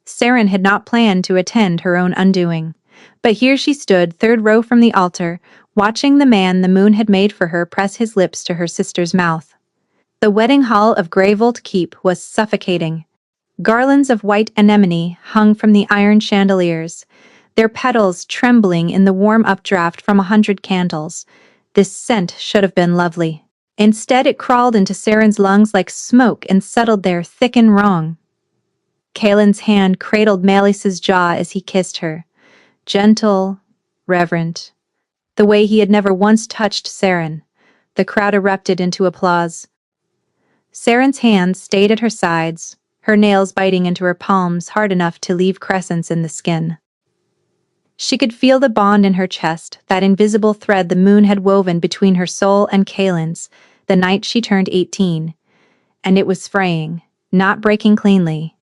Saren had not planned to attend her own undoing. But here she stood, third row from the altar, watching the man the moon had made for her press his lips to her sister's mouth. The wedding hall of Greyvolt Keep was suffocating. Garlands of white anemone hung from the iron chandeliers, their petals trembling in the warm updraft from 100 candles. This scent should have been lovely. Instead, it crawled into Saren's lungs like smoke and settled there thick and wrong. Kaelin's hand cradled Melis's jaw as he kissed her. Gentle, reverent, the way he had never once touched Saren. The crowd erupted into applause. Saren's hands stayed at her sides, her nails biting into her palms hard enough to leave crescents in the skin. She could feel the bond in her chest, that invisible thread the moon had woven between her soul and Kaelin's, the night she turned 18. And it was fraying, not breaking cleanly.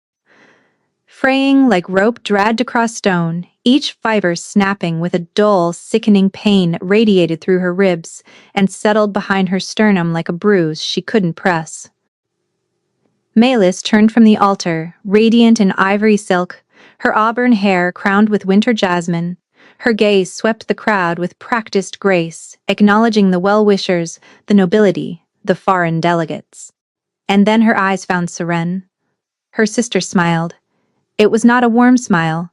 Fraying like rope dragged across stone, each fiber snapping with a dull, sickening pain that radiated through her ribs and settled behind her sternum like a bruise she couldn't press. Melis turned from the altar, radiant in ivory silk, her auburn hair crowned with winter jasmine. Her gaze swept the crowd with practiced grace, acknowledging the well-wishers, the nobility, the foreign delegates. And then her eyes found Saren. Her sister smiled. It was not a warm smile.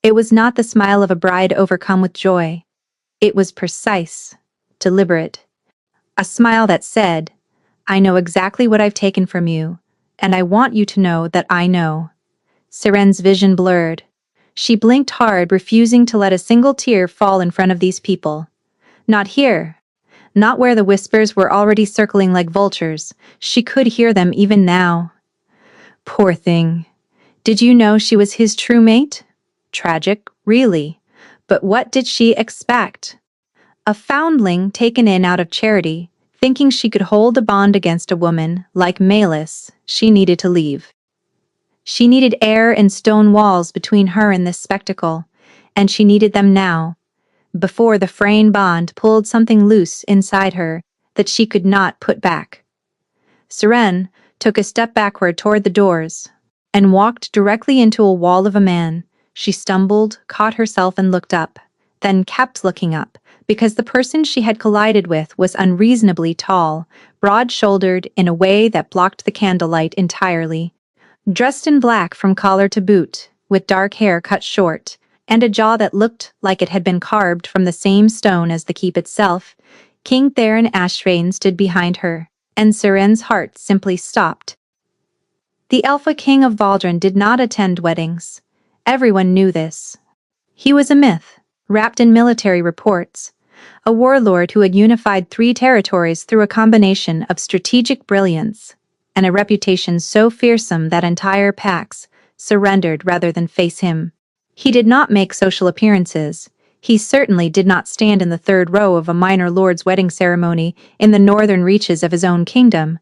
It was not the smile of a bride overcome with joy. It was precise, deliberate. A smile that said, "I know exactly what I've taken from you, and I want you to know that I know." Saren's vision blurred. She blinked hard, refusing to let a single tear fall in front of these people. Not here. Not where the whispers were already circling like vultures. She could hear them even now. Poor thing. Did you know she was his true mate? Tragic, really. But what did she expect? A foundling taken in out of charity, thinking she could hold a bond against a woman like Melis. She needed to leave. She needed air and stone walls between her and this spectacle, and she needed them now, before the fraying bond pulled something loose inside her that she could not put back. Saren took a step backward toward the doors and walked directly into a wall of a man. She stumbled, caught herself and looked up, then kept looking up, because the person she had collided with was unreasonably tall, broad-shouldered in a way that blocked the candlelight entirely. Dressed in black from collar to boot, with dark hair cut short, and a jaw that looked like it had been carved from the same stone as the keep itself, King Theron Ashvane stood behind her, and Saren's heart simply stopped. The Alpha King of Valdren did not attend weddings. Everyone knew this. He was a myth, wrapped in military reports, a warlord who had unified 3 territories through a combination of strategic brilliance and a reputation so fearsome that entire packs surrendered rather than face him. He did not make social appearances. He certainly did not stand in the third row of a minor lord's wedding ceremony in the northern reaches of his own kingdom.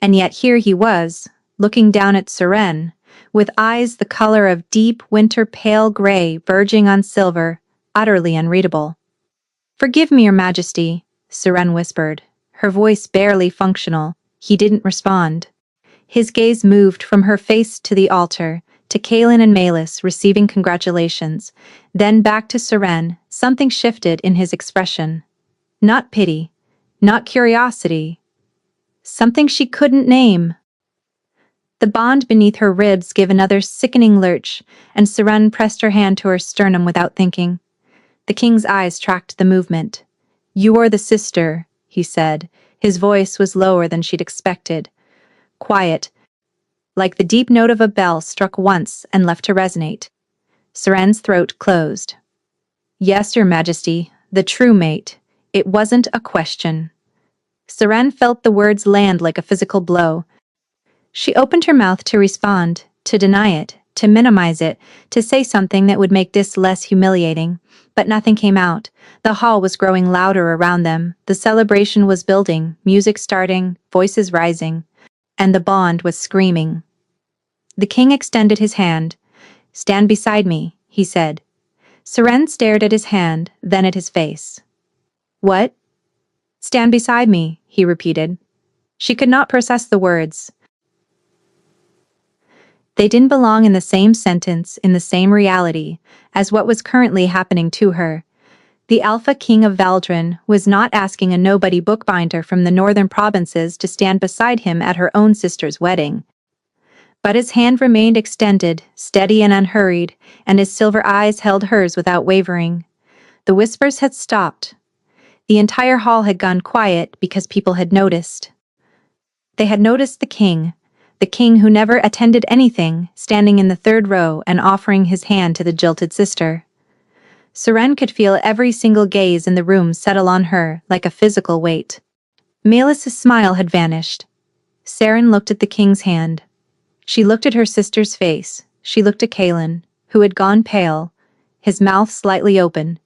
And yet here he was, looking down at Saren, with eyes the color of deep winter pale gray verging on silver, utterly unreadable. "Forgive me, Your Majesty," Saren whispered, her voice barely functional. He didn't respond. His gaze moved from her face to the altar, to Kaelin and Melis receiving congratulations, then back to Saren. Something shifted in his expression. Not pity, not curiosity. Something she couldn't name. The bond beneath her ribs gave another sickening lurch, and Saren pressed her hand to her sternum without thinking. The king's eyes tracked the movement. "You are the sister," he said. His voice was lower than she'd expected. Quiet, like the deep note of a bell struck once and left to resonate. Saren's throat closed. "Yes, Your Majesty, the true mate. It wasn't a question." Saren felt the words land like a physical blow. She opened her mouth to respond, to deny it, to minimize it, to say something that would make this less humiliating. But nothing came out. The hall was growing louder around them. The celebration was building, music starting, voices rising, and the bond was screaming. The king extended his hand. "Stand beside me," he said. Saren stared at his hand, then at his face. "What?" "Stand beside me," he repeated. She could not process the words. They didn't belong in the same sentence, in the same reality, as what was currently happening to her. The Alpha King of Valdrin was not asking a nobody bookbinder from the northern provinces to stand beside him at her own sister's wedding. But his hand remained extended, steady and unhurried, and his silver eyes held hers without wavering. The whispers had stopped. The entire hall had gone quiet because people had noticed. They had noticed the king who never attended anything, standing in the third row and offering his hand to the jilted sister. Seren could feel every single gaze in the room settle on her like a physical weight. Melis's smile had vanished. Seren looked at the king's hand. She looked at her sister's face. She looked at Kaelin, who had gone pale, his mouth slightly open,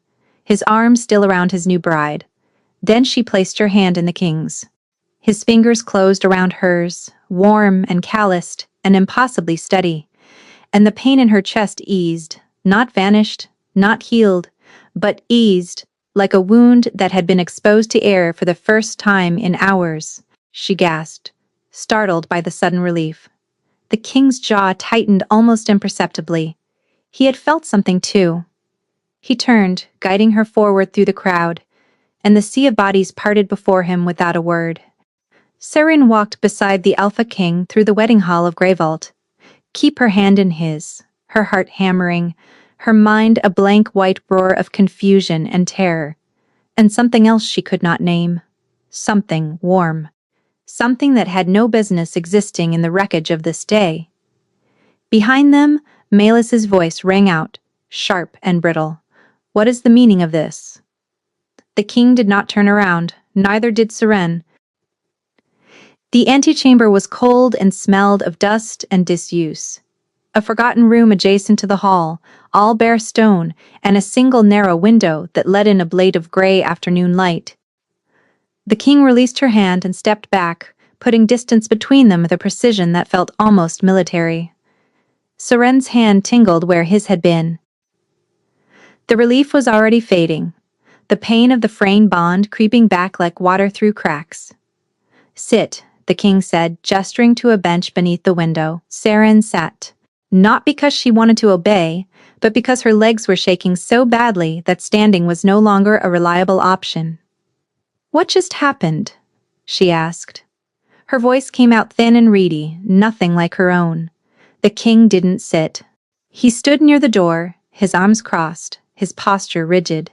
his arms still around his new bride. Then she placed her hand in the king's. His fingers closed around hers, warm and calloused and impossibly steady, and the pain in her chest eased, not vanished, not healed, but eased, like a wound that had been exposed to air for the first time in hours. She gasped, startled by the sudden relief. The king's jaw tightened almost imperceptibly. He had felt something too. He turned, guiding her forward through the crowd, and the sea of bodies parted before him without a word. Seren walked beside the Alpha King through the wedding hall of Greyvault. Keep her hand in his, her heart hammering, her mind a blank white roar of confusion and terror, and something else she could not name. Something warm. Something that had no business existing in the wreckage of this day. Behind them, Melis's voice rang out, sharp and brittle. What is the meaning of this? The king did not turn around, neither did Seren. The antechamber was cold and smelled of dust and disuse. A forgotten room adjacent to the hall, all bare stone, and a single narrow window that let in a blade of gray afternoon light. The king released her hand and stepped back, putting distance between them with a precision that felt almost military. Seren's hand tingled where his had been. The relief was already fading, the pain of the fraying bond creeping back like water through cracks. Sit, the king said, gesturing to a bench beneath the window. Seren sat. Not because she wanted to obey, but because her legs were shaking so badly that standing was no longer a reliable option. What just happened? She asked. Her voice came out thin and reedy, nothing like her own. The king didn't sit. He stood near the door, his arms crossed, his posture rigid.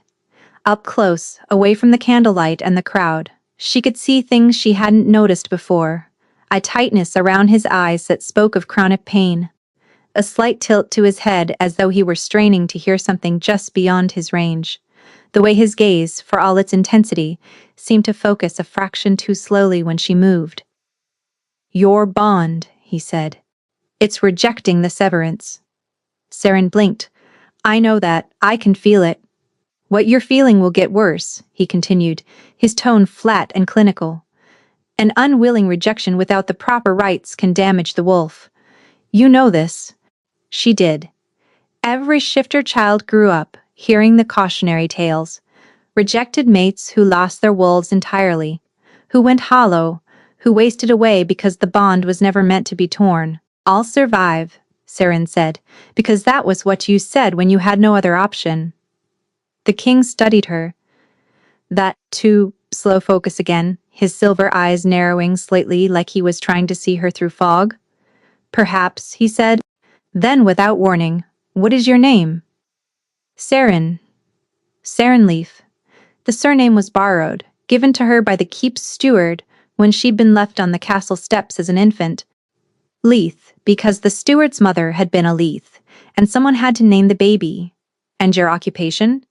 Up close, away from the candlelight and the crowd, she could see things she hadn't noticed before. A tightness around his eyes that spoke of chronic pain. A slight tilt to his head as though he were straining to hear something just beyond his range. The way his gaze, for all its intensity, seemed to focus a fraction too slowly when she moved. Your bond, he said. It's rejecting the severance. Seren blinked. I know that. I can feel it. What you're feeling will get worse, he continued, his tone flat and clinical. An unwilling rejection without the proper rites can damage the wolf. You know this. She did. Every shifter child grew up, hearing the cautionary tales. Rejected mates who lost their wolves entirely, who went hollow, who wasted away because the bond was never meant to be torn. I'll survive, Seren said, because that was what you said when you had no other option. The king studied her. That, too, slow focus again, his silver eyes narrowing slightly like he was trying to see her through fog. Perhaps, he said. Then, without warning, what is your name? Seren. Seren Leaf. The surname was borrowed, given to her by the keep's steward when she'd been left on the castle steps as an infant. Leith, because the steward's mother had been a Leith, and someone had to name the baby. And your occupation?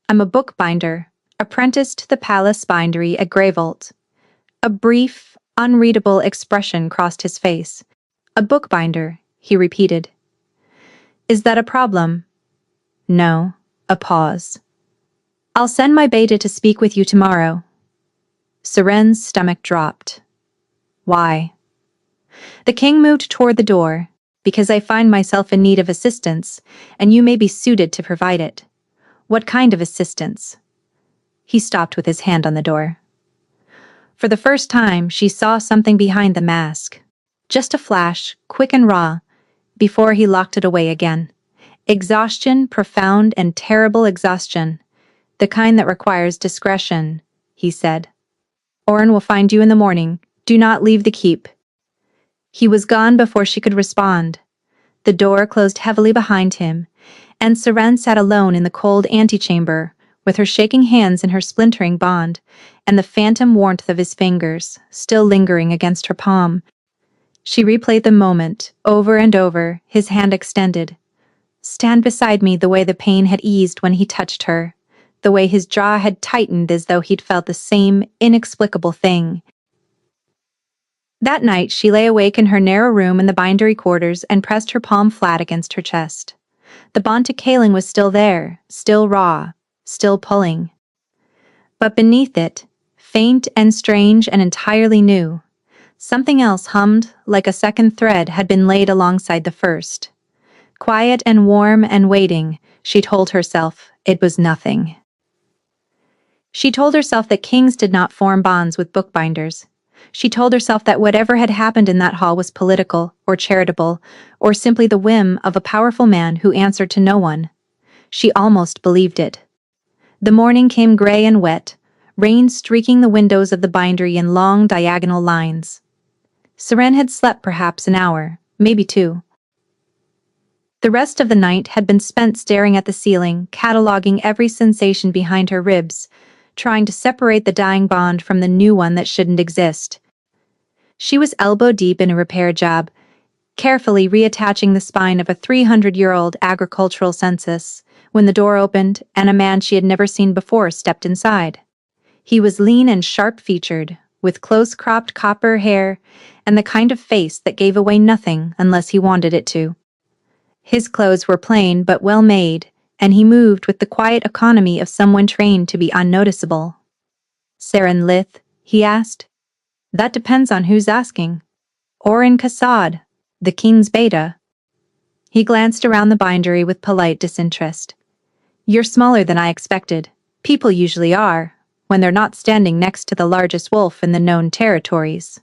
I'm a bookbinder, apprenticed to the palace bindery at Greyvault. A brief, unreadable expression crossed his face. A bookbinder, he repeated. Is that a problem? No. A pause. I'll send my beta to speak with you tomorrow. Seren's stomach dropped. Why? The king moved toward the door. Because I find myself in need of assistance, and you may be suited to provide it. What kind of assistance? He stopped with his hand on the door. For the first time, she saw something behind the mask. Just a flash, quick and raw. before he locked it away again. Exhaustion, profound and terrible exhaustion. The kind that requires discretion, he said. Oren will find you in the morning. Do not leave the keep. He was gone before she could respond. The door closed heavily behind him, and Seren sat alone in the cold antechamber, with her shaking hands in her splintering bond, and the phantom warmth of his fingers still lingering against her palm. She replayed the moment, over and over, his hand extended. Stand beside me the way the pain had eased when he touched her, the way his jaw had tightened as though he'd felt the same inexplicable thing. That night she lay awake in her narrow room in the bindery quarters and pressed her palm flat against her chest. The Bontic kaling was still there, still raw, still pulling. But beneath it, faint and strange and entirely new, something else hummed like a second thread had been laid alongside the first. Quiet and warm and waiting, she told herself it was nothing. She told herself that kings did not form bonds with bookbinders. She told herself that whatever had happened in that hall was political, or charitable, or simply the whim of a powerful man who answered to no one. She almost believed it. The morning came gray and wet, rain streaking the windows of the bindery in long diagonal lines. Seren had slept perhaps an hour, maybe two. The rest of the night had been spent staring at the ceiling, cataloging every sensation behind her ribs, trying to separate the dying bond from the new one that shouldn't exist. She was elbow-deep in a repair job, carefully reattaching the spine of a 300-year-old agricultural census, when the door opened and a man she had never seen before stepped inside. He was lean and sharp-featured, with close-cropped copper hair and the kind of face that gave away nothing unless he wanted it to. His clothes were plain but well-made, and he moved with the quiet economy of someone trained to be unnoticeable. "Seren Lith?" he asked. "That depends on who's asking." "Oren Kassad, the king's beta." He glanced around the bindery with polite disinterest. "You're smaller than I expected. People usually are, when they're not standing next to the largest wolf in the known territories."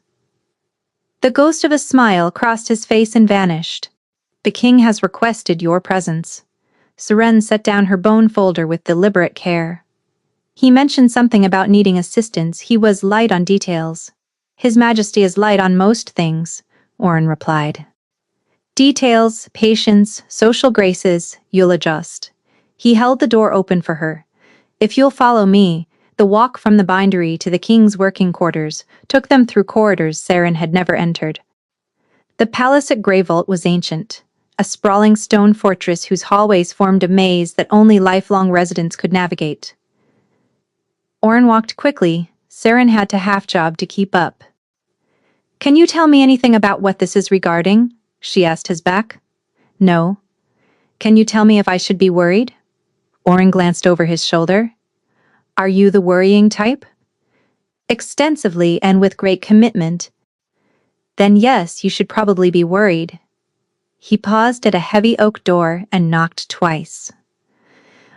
The ghost of a smile crossed his face and vanished. "The king has requested your presence." Seren set down her bone folder with deliberate care. "He mentioned something about needing assistance. He was light on details." "His Majesty is light on most things," Oren replied. "Details, patience, social graces, you'll adjust." He held the door open for her. "If you'll follow me." The walk from the bindery to the king's working quarters took them through corridors Seren had never entered. The palace at Greyvault was ancient, a sprawling stone fortress whose hallways formed a maze that only lifelong residents could navigate. Oren walked quickly. Seren had to half-job to keep up. "Can you tell me anything about what this is regarding?" she asked his back. "No." "Can you tell me if I should be worried?" Oren glanced over his shoulder. "Are you the worrying type?" "Extensively and with great commitment." "Then yes, you should probably be worried." He paused at a heavy oak door and knocked twice.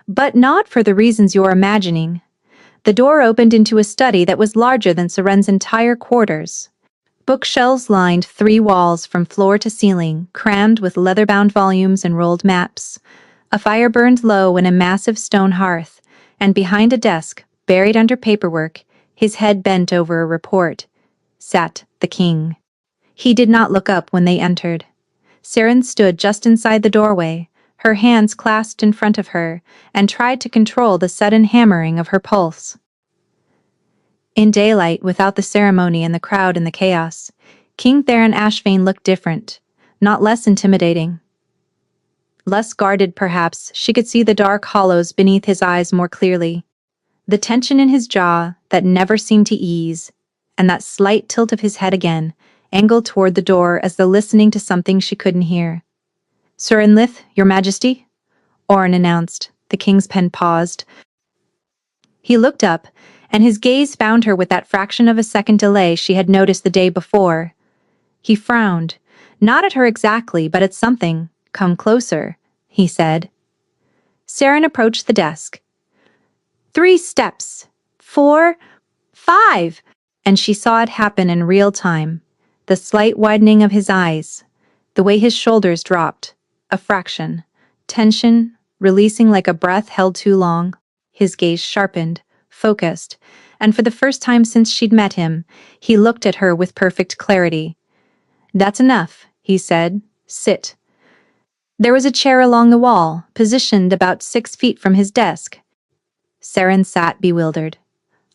"But not for the reasons you're imagining." The door opened into a study that was larger than Seren's entire quarters. Bookshelves lined 3 walls from floor to ceiling, crammed with leather-bound volumes and rolled maps. A fire burned low in a massive stone hearth, and behind a desk, buried under paperwork, his head bent over a report, sat the king. He did not look up when they entered. Seren stood just inside the doorway, her hands clasped in front of her, and tried to control the sudden hammering of her pulse. In daylight, without the ceremony and the crowd and the chaos, King Theron Ashvane looked different, not less intimidating. Less guarded, perhaps, she could see the dark hollows beneath his eyes more clearly. The tension in his jaw that never seemed to ease, and that slight tilt of his head again, angled toward the door as though listening to something she couldn't hear. "Seren Lith, your Majesty?" Oren announced. The king's pen paused. He looked up, and his gaze found her with that fraction of a second delay she had noticed the day before. He frowned, not at her exactly, but at something. "Come closer," he said. Seren approached the desk. 3 steps, 4, 5, and she saw it happen in real time. The slight widening of his eyes, the way his shoulders dropped. A fraction. Tension, releasing like a breath held too long. His gaze sharpened, focused, and for the first time since she'd met him, he looked at her with perfect clarity. "That's enough," he said. "Sit." There was a chair along the wall, positioned about 6 feet from his desk. Saren sat bewildered.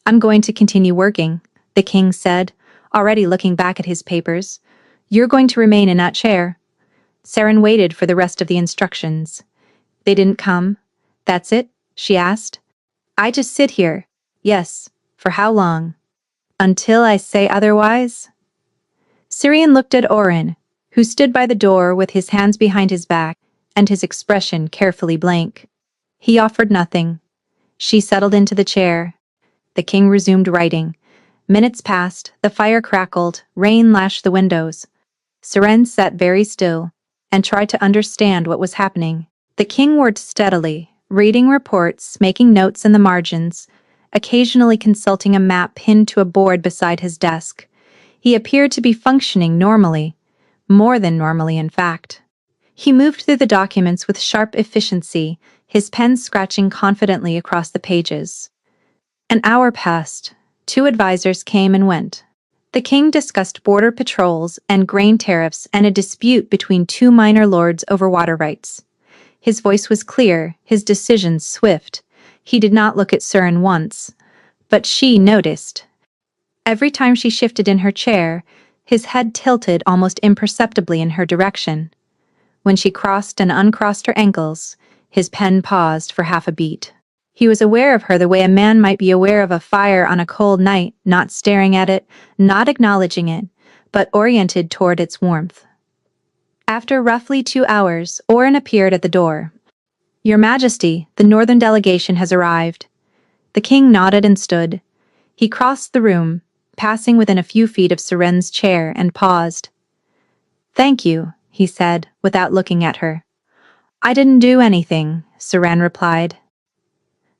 "I'm going to continue working," the king said, already looking back at his papers. "You're going to remain in that chair." Saren waited for the rest of the instructions. "They didn't come? That's it?" she asked. "I just sit here." "Yes. For how long?" "Until I say otherwise." Syrian looked at Oren, who stood by the door with his hands behind his back and his expression carefully blank. He offered nothing. She settled into the chair. The king resumed writing. Minutes passed, the fire crackled, rain lashed the windows. Seren sat very still and tried to understand what was happening. The king worked steadily, reading reports, making notes in the margins, occasionally consulting a map pinned to a board beside his desk. He appeared to be functioning normally, more than normally in fact. He moved through the documents with sharp efficiency, his pen scratching confidently across the pages. An hour passed. 2 advisors came and went. The king discussed border patrols and grain tariffs and a dispute between 2 minor lords over water rights. His voice was clear, his decisions swift. He did not look at Surin once, but she noticed. Every time she shifted in her chair, his head tilted almost imperceptibly in her direction. When she crossed and uncrossed her ankles, his pen paused for half a beat. He was aware of her the way a man might be aware of a fire on a cold night, not staring at it, not acknowledging it, but oriented toward its warmth. After roughly 2 hours, Oren appeared at the door. "Your Majesty, the northern delegation has arrived." The king nodded and stood. He crossed the room, passing within a few feet of Seren's chair, and paused. "Thank you," he said, without looking at her. "I didn't do anything," Seren replied.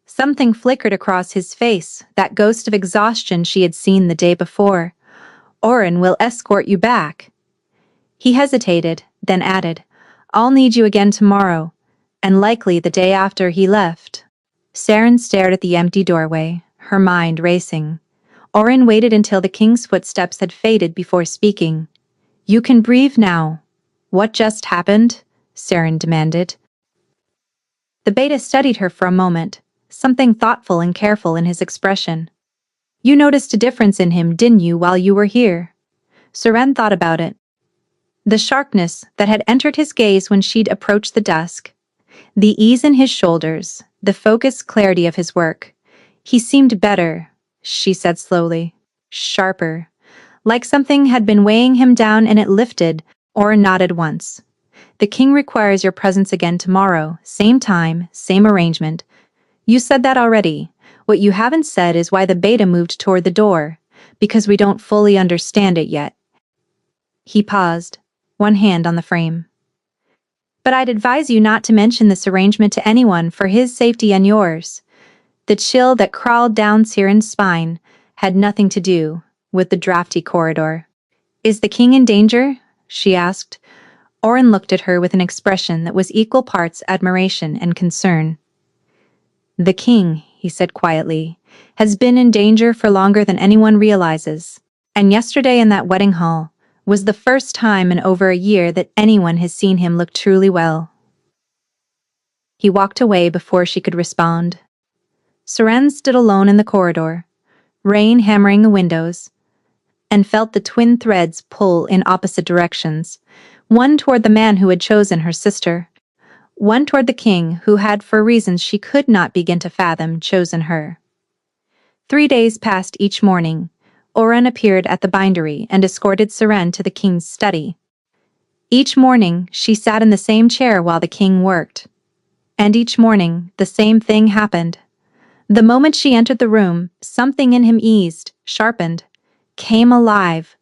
Something flickered across his face, that ghost of exhaustion she had seen the day before. "Oren will escort you back." He hesitated, then added, "I'll need you again tomorrow," and likely the day after he left. Saren stared at the empty doorway, her mind racing. Oren waited until the king's footsteps had faded before speaking. "You can breathe now." "What just happened?" Saren demanded. The beta studied her for a moment, something thoughtful and careful in his expression. "You noticed a difference in him, didn't you, while you were here?" Seren thought about it. The sharpness that had entered his gaze when she'd approached the desk, the ease in his shoulders, the focused clarity of his work. "He seemed better," she said slowly. "Sharper. Like something had been weighing him down and it lifted," or nodded once. "The king requires your presence again tomorrow, same time, same arrangement." "You said that already. What you haven't said is why the beta moved toward the door, because we don't fully understand it yet." He paused, one hand on the frame. "But I'd advise you not to mention this arrangement to anyone for his safety and yours." The chill that crawled down Siren's spine had nothing to do with the drafty corridor. "Is the king in danger?" she asked. Oren looked at her with an expression that was equal parts admiration and concern. "The king," he said quietly, "has been in danger for longer than anyone realizes. And yesterday in that wedding hall was the first time in over a year that anyone has seen him look truly well." He walked away before she could respond. Seren stood alone in the corridor, rain hammering the windows, and felt the twin threads pull in opposite directions, one toward the man who had chosen her sister, one toward the king who had, for reasons she could not begin to fathom, chosen her. 3 days passed each morning. Oren appeared at the bindery and escorted Seren to the king's study. Each morning, she sat in the same chair while the king worked. And each morning, the same thing happened. The moment she entered the room, something in him eased, sharpened, came alive.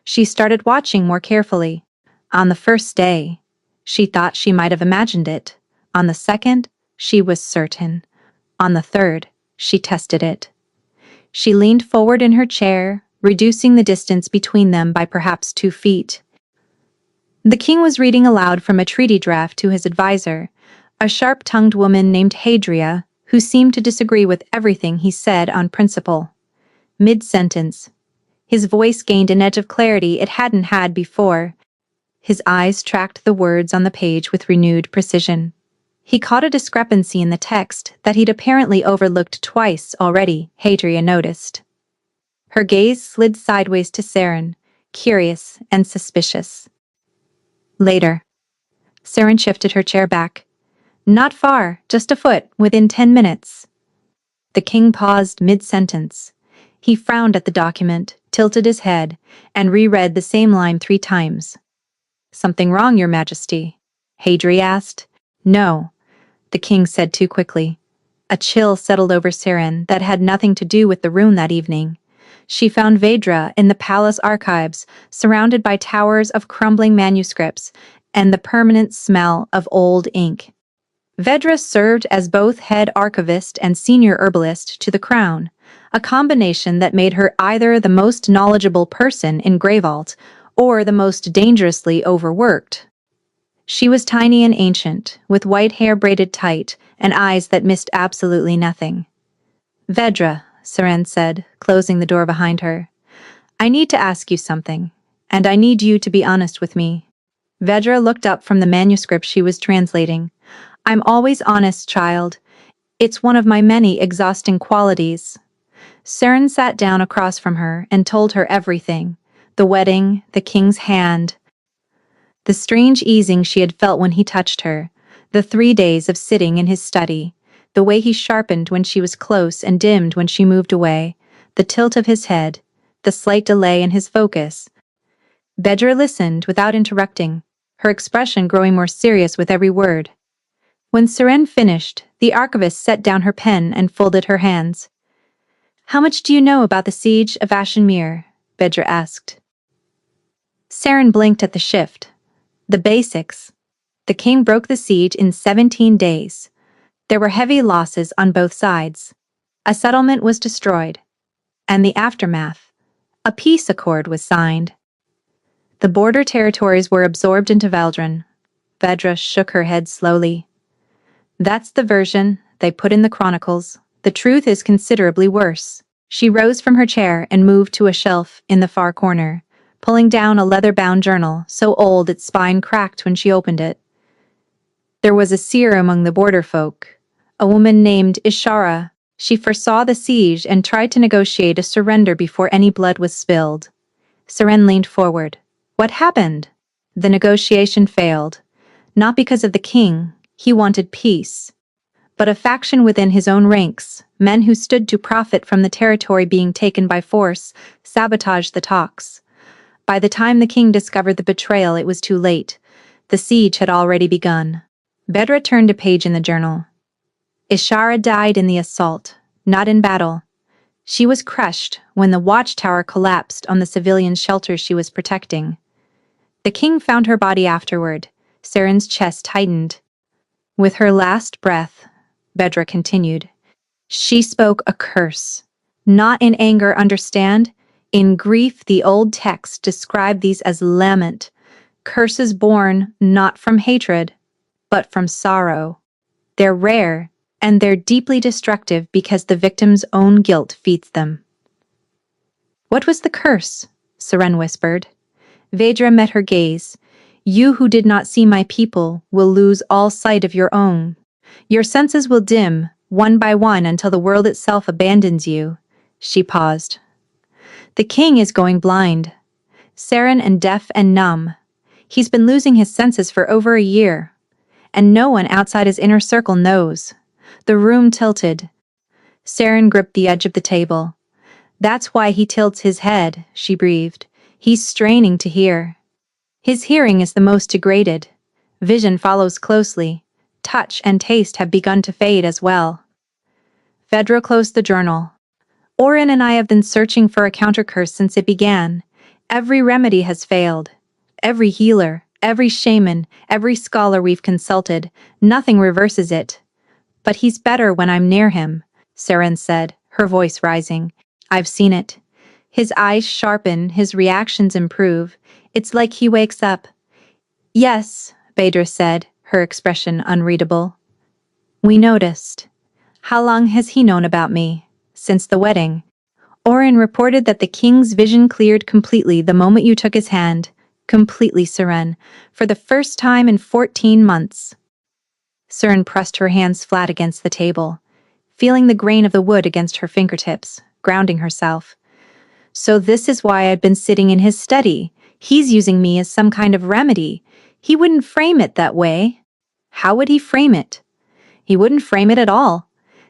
She started watching more carefully. On the first day, she thought she might have imagined it. On the second, she was certain. On the third, she tested it. She leaned forward in her chair, reducing the distance between them by perhaps 2 feet. The king was reading aloud from a treaty draft to his advisor, a sharp-tongued woman named Hadria, who seemed to disagree with everything he said on principle. Mid-sentence, his voice gained an edge of clarity it hadn't had before. His eyes tracked the words on the page with renewed precision. He caught a discrepancy in the text that he'd apparently overlooked twice already, Hadria noticed. Her gaze slid sideways to Saren, curious and suspicious. Later. Saren shifted her chair back. Not far, just a foot, within 10 minutes. The king paused mid-sentence. He frowned at the document, tilted his head, and reread the same line 3 times. Something wrong, Your Majesty? Hadri asked. No, the king said too quickly. A chill settled over Saren that had nothing to do with the room that evening. She found Vedra in the palace archives, surrounded by towers of crumbling manuscripts and the permanent smell of old ink. Vedra served as both head archivist and senior herbalist to the crown, a combination that made her either the most knowledgeable person in Greyvault or the most dangerously overworked. She was tiny and ancient, with white hair braided tight and eyes that missed absolutely nothing. Vedra, Saren said, closing the door behind her. I need to ask you something, and I need you to be honest with me. Vedra looked up from the manuscript she was translating. I'm always honest, child. It's one of my many exhausting qualities. Saren sat down across from her and told her everything. The wedding, the king's hand, the strange easing she had felt when he touched her, the 3 days of sitting in his study, the way he sharpened when she was close and dimmed when she moved away, the tilt of his head, the slight delay in his focus. Vedra listened without interrupting, her expression growing more serious with every word. When Saren finished, the archivist set down her pen and folded her hands. How much do you know about the siege of Ashenmere? Vedra asked. Saren blinked at the shift. The basics. The king broke the siege in 17 days. There were heavy losses on both sides. A settlement was destroyed. And the aftermath. A peace accord was signed. The border territories were absorbed into Valdren. Vedra shook her head slowly. That's the version they put in the chronicles. The truth is considerably worse. She rose from her chair and moved to a shelf in the far corner, pulling down a leather-bound journal so old its spine cracked when she opened it. There was a seer among the border folk, a woman named Ishara. She foresaw the siege and tried to negotiate a surrender before any blood was spilled. Saren leaned forward. What happened? The negotiation failed. Not because of the king, he wanted peace. But a faction within his own ranks, men who stood to profit from the territory being taken by force, sabotaged the talks. By the time the king discovered the betrayal, it was too late. The siege had already begun. Vedra turned a page in the journal. Ishara died in the assault, not in battle. She was crushed when the watchtower collapsed on the civilian shelter she was protecting. The king found her body afterward. Saren's chest tightened. With her last breath, Vedra continued, she spoke a curse. Not in anger, understand? In grief, the old texts describe these as lament, curses born not from hatred, but from sorrow. They're rare, and they're deeply destructive because the victim's own guilt feeds them. What was the curse? Saren whispered. Vedra met her gaze. You who did not see my people will lose all sight of your own. Your senses will dim, one by one, until the world itself abandons you. She paused. The king is going blind. Saren and deaf and numb. He's been losing his senses for over a year. And no one outside his inner circle knows. The room tilted. Saren gripped the edge of the table. That's why he tilts his head, she breathed. He's straining to hear. His hearing is the most degraded. Vision follows closely. Touch and taste have begun to fade as well. Vedra closed the journal. Orin and I have been searching for a countercurse since it began. Every remedy has failed. Every healer, every shaman, every scholar we've consulted, nothing reverses it. But he's better when I'm near him, Saren said, her voice rising. I've seen it. His eyes sharpen, his reactions improve. It's like he wakes up. Yes, Phaedra said, her expression unreadable. We noticed. How long has he known about me? Since the wedding. Oren reported that the king's vision cleared completely the moment you took his hand. Completely, Seren. For the first time in 14 months. Seren pressed her hands flat against the table, feeling the grain of the wood against her fingertips, grounding herself. So this is why I'd been sitting in his study. He's using me as some kind of remedy. He wouldn't frame it that way. How would he frame it? He wouldn't frame it at all.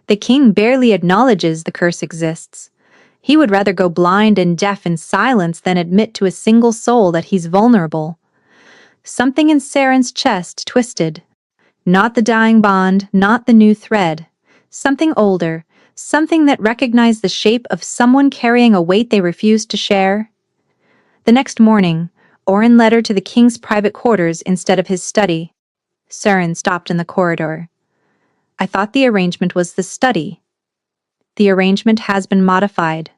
The king barely acknowledges the curse exists. He would rather go blind and deaf in silence than admit to a single soul that he's vulnerable. Something in Seren's chest twisted. Not the dying bond, not the new thread. Something older, something that recognized the shape of someone carrying a weight they refused to share. The next morning, Oren led her to the king's private quarters instead of his study. Seren stopped in the corridor. I thought the arrangement was the study. The arrangement has been modified,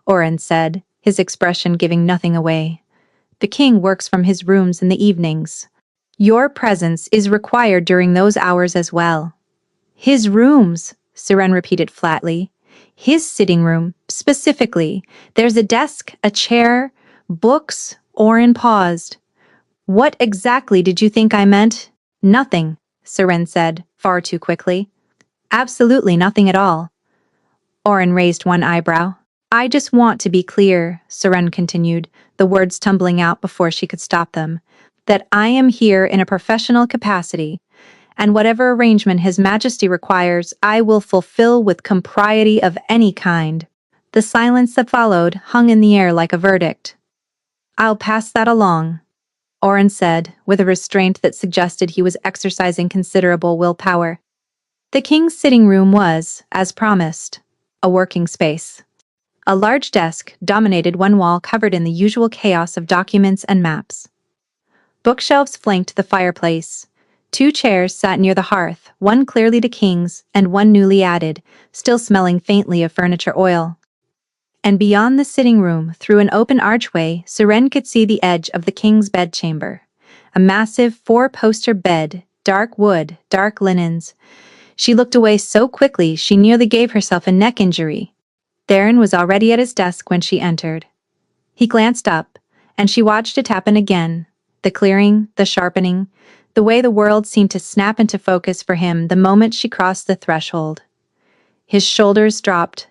Oren said, his expression giving nothing away. The king works from his rooms in the evenings. Your presence is required during those hours as well. His rooms, Seren repeated flatly. His sitting room, specifically. There's a desk, a chair, books. Oren paused. What exactly did you think I meant? Nothing, Seren said, far too quickly. Absolutely nothing at all. Oren raised one eyebrow. I just want to be clear, Seren continued, the words tumbling out before she could stop them, that I am here in a professional capacity, and whatever arrangement His Majesty requires, I will fulfill with propriety of any kind. The silence that followed hung in the air like a verdict. I'll pass that along, Oren said, with a restraint that suggested he was exercising considerable willpower. The king's sitting room was, as promised, a working space. A large desk dominated one wall covered in the usual chaos of documents and maps. Bookshelves flanked the fireplace. 2 chairs sat near the hearth, one clearly the king's and one newly added, still smelling faintly of furniture oil. And beyond the sitting room, through an open archway, Seren could see the edge of the king's bedchamber. A massive 4-poster bed, dark wood, dark linens. She looked away so quickly she nearly gave herself a neck injury. Theron was already at his desk when she entered. He glanced up, and she watched it happen again. The clearing, the sharpening, the way the world seemed to snap into focus for him the moment she crossed the threshold. His shoulders dropped.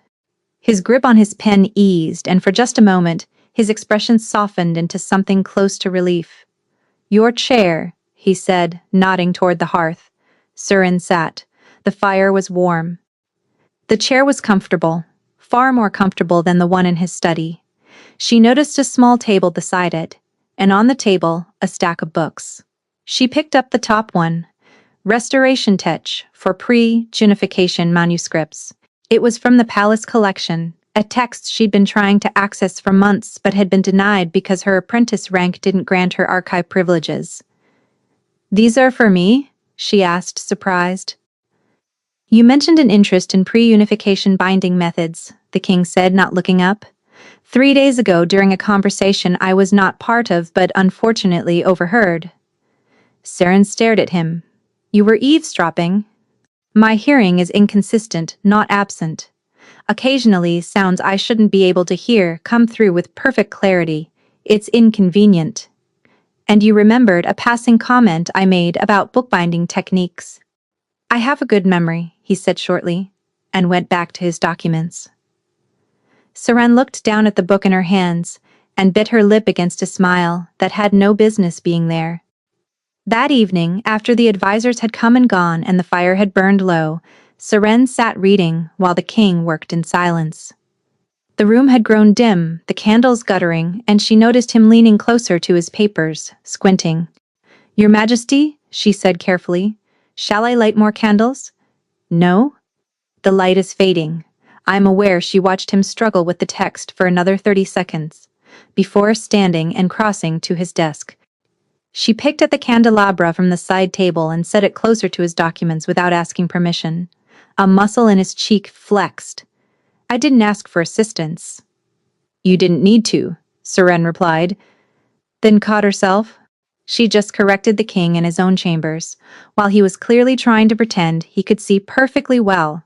His grip on his pen eased, and for just a moment, his expression softened into something close to relief. Your chair, he said, nodding toward the hearth. Seren sat. The fire was warm. The chair was comfortable, far more comfortable than the one in his study. She noticed a small table beside it, and on the table, a stack of books. She picked up the top one, Restoration Tech for pre-Junification manuscripts. It was from the Palace collection, a text she'd been trying to access for months but had been denied because her apprentice rank didn't grant her archive privileges. These are for me? She asked, surprised. You mentioned an interest in pre-unification binding methods, the king said, not looking up. 3 days ago, during a conversation I was not part of but unfortunately overheard. Seren stared at him. You were eavesdropping? My hearing is inconsistent, not absent. Occasionally, sounds I shouldn't be able to hear come through with perfect clarity. It's inconvenient. And you remembered a passing comment I made about bookbinding techniques. I have a good memory, he said shortly, and went back to his documents. Seren looked down at the book in her hands and bit her lip against a smile that had no business being there. That evening, after the advisors had come and gone and the fire had burned low, Seren sat reading while the king worked in silence. The room had grown dim, the candles guttering, and she noticed him leaning closer to his papers, squinting. Your Majesty, she said carefully, shall I light more candles? No? The light is fading. I'm aware she watched him struggle with the text for another 30 seconds, before standing and crossing to his desk. She picked at the candelabra from the side table and set it closer to his documents without asking permission. A muscle in his cheek flexed. I didn't ask for assistance. You didn't need to, Seren replied, then caught herself. She just corrected the king in his own chambers, while he was clearly trying to pretend he could see perfectly well.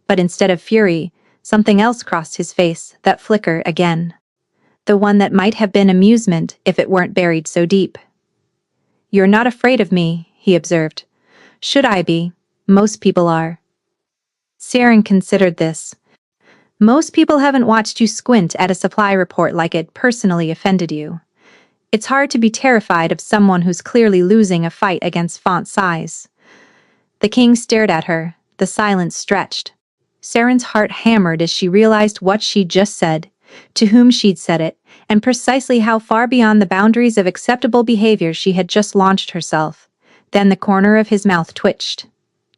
But instead of fury, something else crossed his face, that flicker again. The one that might have been amusement if it weren't buried so deep. "You're not afraid of me," he observed. "Should I be? Most people are." Saren considered this. Most people haven't watched you squint at a supply report like it personally offended you. It's hard to be terrified of someone who's clearly losing a fight against font size. The king stared at her, the silence stretched. Saren's heart hammered as she realized what she'd just said, to whom she'd said it, and precisely how far beyond the boundaries of acceptable behavior she had just launched herself. Then the corner of his mouth twitched.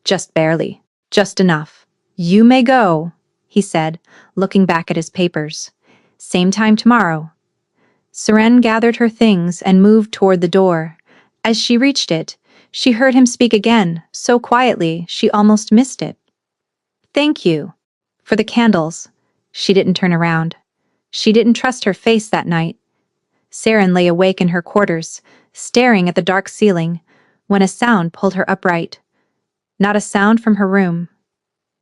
Just barely. Just enough. "You may go," he said, looking back at his papers. "Same time tomorrow." Saren gathered her things and moved toward the door. As she reached it, she heard him speak again, so quietly she almost missed it. "Thank you. For the candles." She didn't turn around. She didn't trust her face that night. Saren lay awake in her quarters, staring at the dark ceiling, when a sound pulled her upright. Not a sound from her room.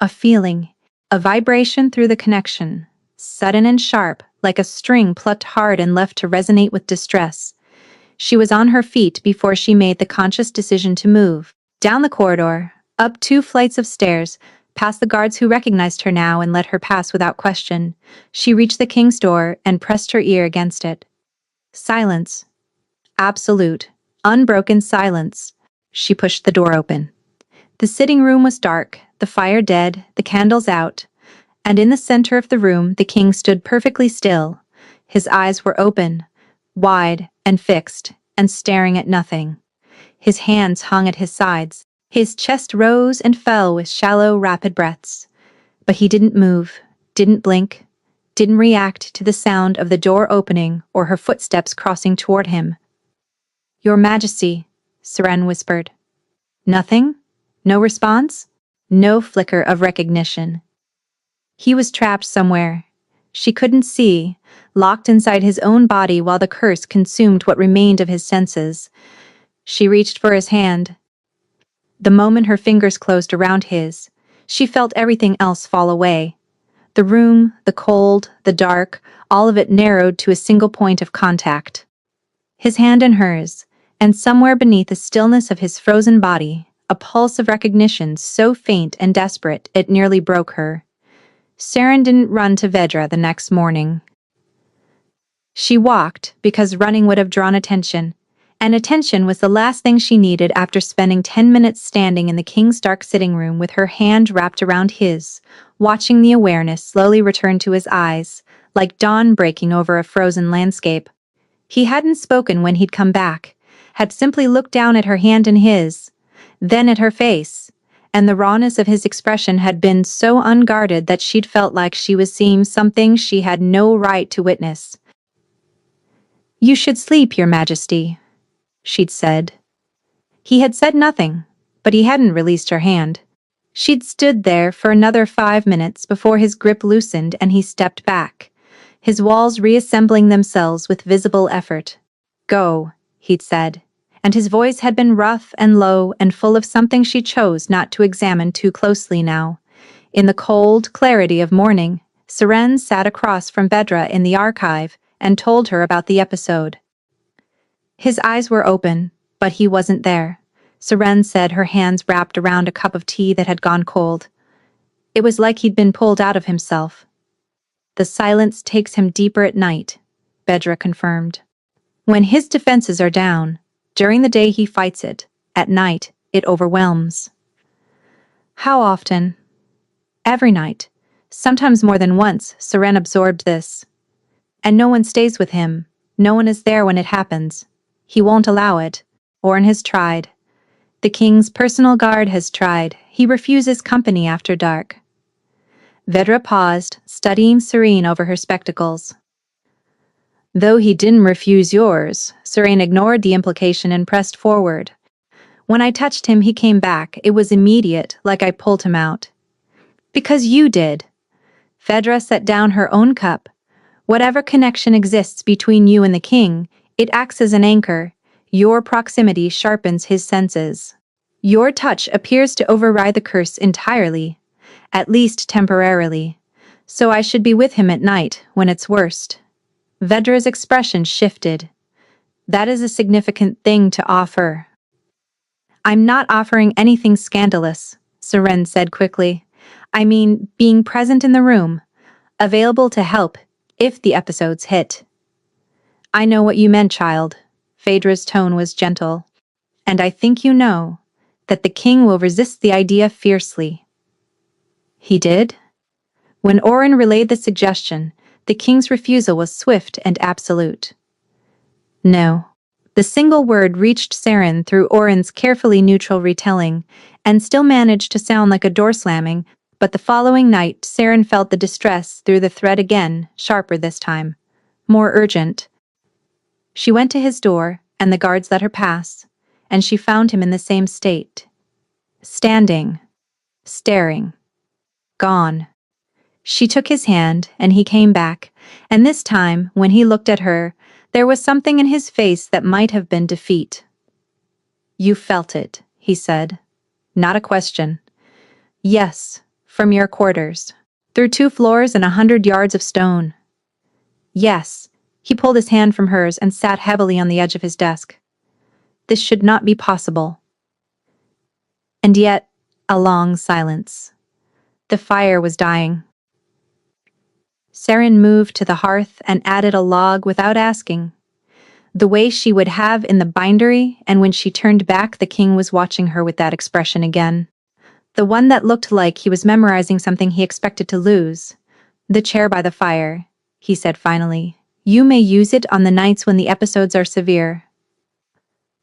A feeling, a vibration through the connection, sudden and sharp, like a string plucked hard and left to resonate with distress. She was on her feet before she made the conscious decision to move. Down the corridor, up 2 flights of stairs, past the guards who recognized her now and let her pass without question. She reached the king's door and pressed her ear against it. Silence. Absolute, unbroken silence. She pushed the door open. The sitting room was dark, the fire dead, the candles out, and in the center of the room the king stood perfectly still. His eyes were open, wide and fixed, and staring at nothing. His hands hung at his sides. His chest rose and fell with shallow, rapid breaths. But he didn't move, didn't blink, didn't react to the sound of the door opening or her footsteps crossing toward him. "Your Majesty," Saren whispered. Nothing? No response? No flicker of recognition. He was trapped somewhere. She couldn't see, locked inside his own body while the curse consumed what remained of his senses. She reached for his hand. The moment her fingers closed around his, she felt everything else fall away. The room, the cold, the dark, all of it narrowed to a single point of contact. His hand in hers, and somewhere beneath the stillness of his frozen body, a pulse of recognition so faint and desperate it nearly broke her. Saren didn't run to Vedra the next morning. She walked because running would have drawn attention, and attention was the last thing she needed after spending 10 minutes standing in the king's dark sitting room with her hand wrapped around his, watching the awareness slowly return to his eyes, like dawn breaking over a frozen landscape. He hadn't spoken when he'd come back, had simply looked down at her hand in his, then at her face, and the rawness of his expression had been so unguarded that she'd felt like she was seeing something she had no right to witness. "You should sleep, Your Majesty," she'd said. He had said nothing, but he hadn't released her hand. She'd stood there for another 5 minutes before his grip loosened and he stepped back, his walls reassembling themselves with visible effort. "Go," he'd said, and his voice had been rough and low and full of something she chose not to examine too closely now. In the cold clarity of morning, Saren sat across from Vedra in the archive and told her about the episode. His eyes were open, but he wasn't there. Saren said, her hands wrapped around a cup of tea that had gone cold. It was like he'd been pulled out of himself. "The silence takes him deeper at night," Vedra confirmed. "When his defenses are down, during the day he fights it. At night, it overwhelms." How often? Every night. Sometimes more than once, Saren absorbed this. And no one stays with him. No one is there when it happens. He won't allow it. Orn has tried. The king's personal guard has tried. He refuses company after dark. Vedra paused, studying Serene over her spectacles. "Though he didn't refuse yours," Serene ignored the implication and pressed forward. "When I touched him, he came back. It was immediate, like I pulled him out." "Because you did." Vedra set down her own cup. "Whatever connection exists between you and the king, it acts as an anchor. Your proximity sharpens his senses. Your touch appears to override the curse entirely, at least temporarily. So I should be with him at night, when it's worst. Vedra's expression shifted. That is a significant thing to offer. I'm not offering anything scandalous, Seren said quickly. I mean, being present in the room, available to help, if the episodes hit. I know what you meant, child. Phaedra's tone was gentle. And I think you know that the king will resist the idea fiercely. He did? When Orin relayed the suggestion, the king's refusal was swift and absolute. No. The single word reached Seren through Orin's carefully neutral retelling, and still managed to sound like a door slamming, but the following night Seren felt the distress through the thread again, sharper this time. More urgent. She went to his door, and the guards let her pass, and she found him in the same state. Standing. Staring. Gone. She took his hand, and he came back, and this time, when he looked at her, there was something in his face that might have been defeat. You felt it, he said. Not a question. Yes, from your quarters. Through 2 floors and 100 yards of stone. Yes. He pulled his hand from hers and sat heavily on the edge of his desk. This should not be possible. And yet, a long silence. The fire was dying. Seren moved to the hearth and added a log without asking. The way she would have in the bindery, and when she turned back the king was watching her with that expression again. The one that looked like he was memorizing something he expected to lose. The chair by the fire, he said finally. You may use it on the nights when the episodes are severe.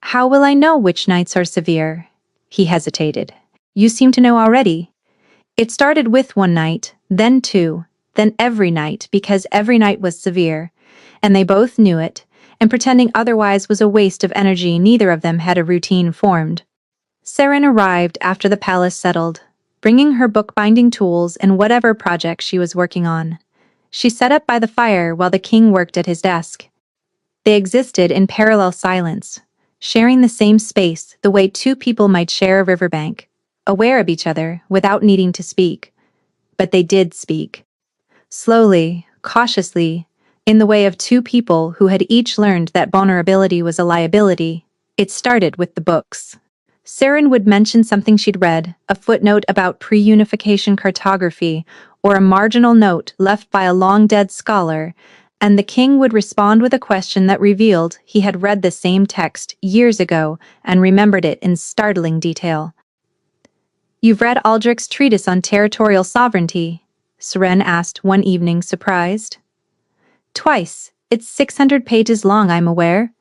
How will I know which nights are severe? He hesitated. You seem to know already. It started with 1 night, then 2, then every night because every night was severe, and they both knew it, and pretending otherwise was a waste of energy. Neither of them had a routine formed. Seren arrived after the palace settled, bringing her bookbinding tools and whatever project she was working on. She sat up by the fire while the king worked at his desk. They existed in parallel silence, sharing the same space the way 2 people might share a riverbank, aware of each other without needing to speak. But they did speak. Slowly, cautiously, in the way of 2 people who had each learned that vulnerability was a liability. It started with the books. Seren would mention something she'd read, a footnote about pre-unification cartography, or a marginal note left by a long-dead scholar, and the king would respond with a question that revealed he had read the same text years ago and remembered it in startling detail. You've read Aldrich's treatise on territorial sovereignty? Seren asked one evening, surprised. Twice. It's 600 pages long, I'm aware.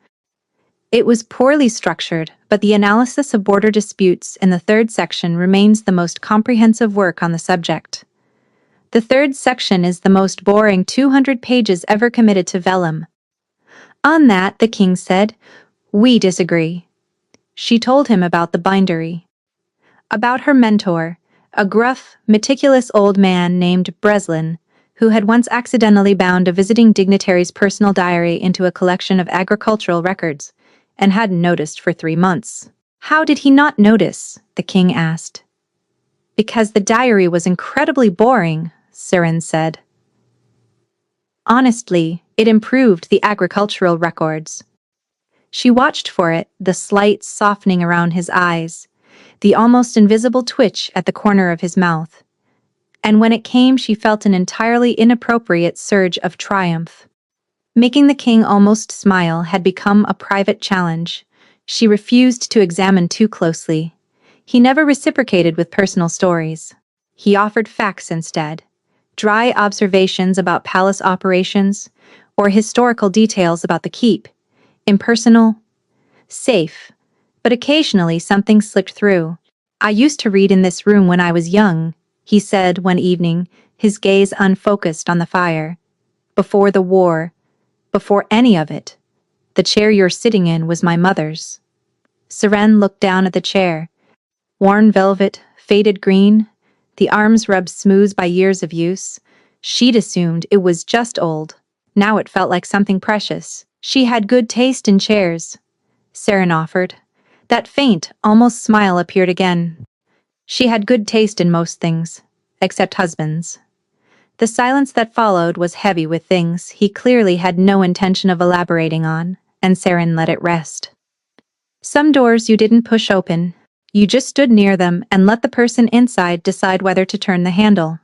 It was poorly structured, but the analysis of border disputes in the 3rd section remains the most comprehensive work on the subject. The 3rd section is the most boring 200 pages ever committed to vellum. On that, the king said, we disagree. She told him about the bindery. About her mentor, a gruff, meticulous old man named Breslin, who had once accidentally bound a visiting dignitary's personal diary into a collection of agricultural records, and hadn't noticed for 3 months. How did he not notice? The king asked. Because the diary was incredibly boring, Seren said. Honestly, it improved the agricultural records. She watched for it, the slight softening around his eyes, the almost invisible twitch at the corner of his mouth. And when it came, she felt an entirely inappropriate surge of triumph. Making the king almost smile had become a private challenge. She refused to examine too closely. He never reciprocated with personal stories. He offered facts instead. Dry observations about palace operations, or historical details about the keep. Impersonal, safe, but occasionally something slipped through. I used to read in this room when I was young, he said one evening, his gaze unfocused on the fire. Before the war, before any of it, the chair you're sitting in was my mother's. Seren looked down at the chair. Worn velvet, faded green, the arms rubbed smooth by years of use. She'd assumed it was just old. Now it felt like something precious. She had good taste in chairs. Saren offered. That faint, almost smile appeared again. She had good taste in most things, except husbands. The silence that followed was heavy with things he clearly had no intention of elaborating on, and Saren let it rest. Some doors you didn't push open. You just stood near them and let the person inside decide whether to turn the handle.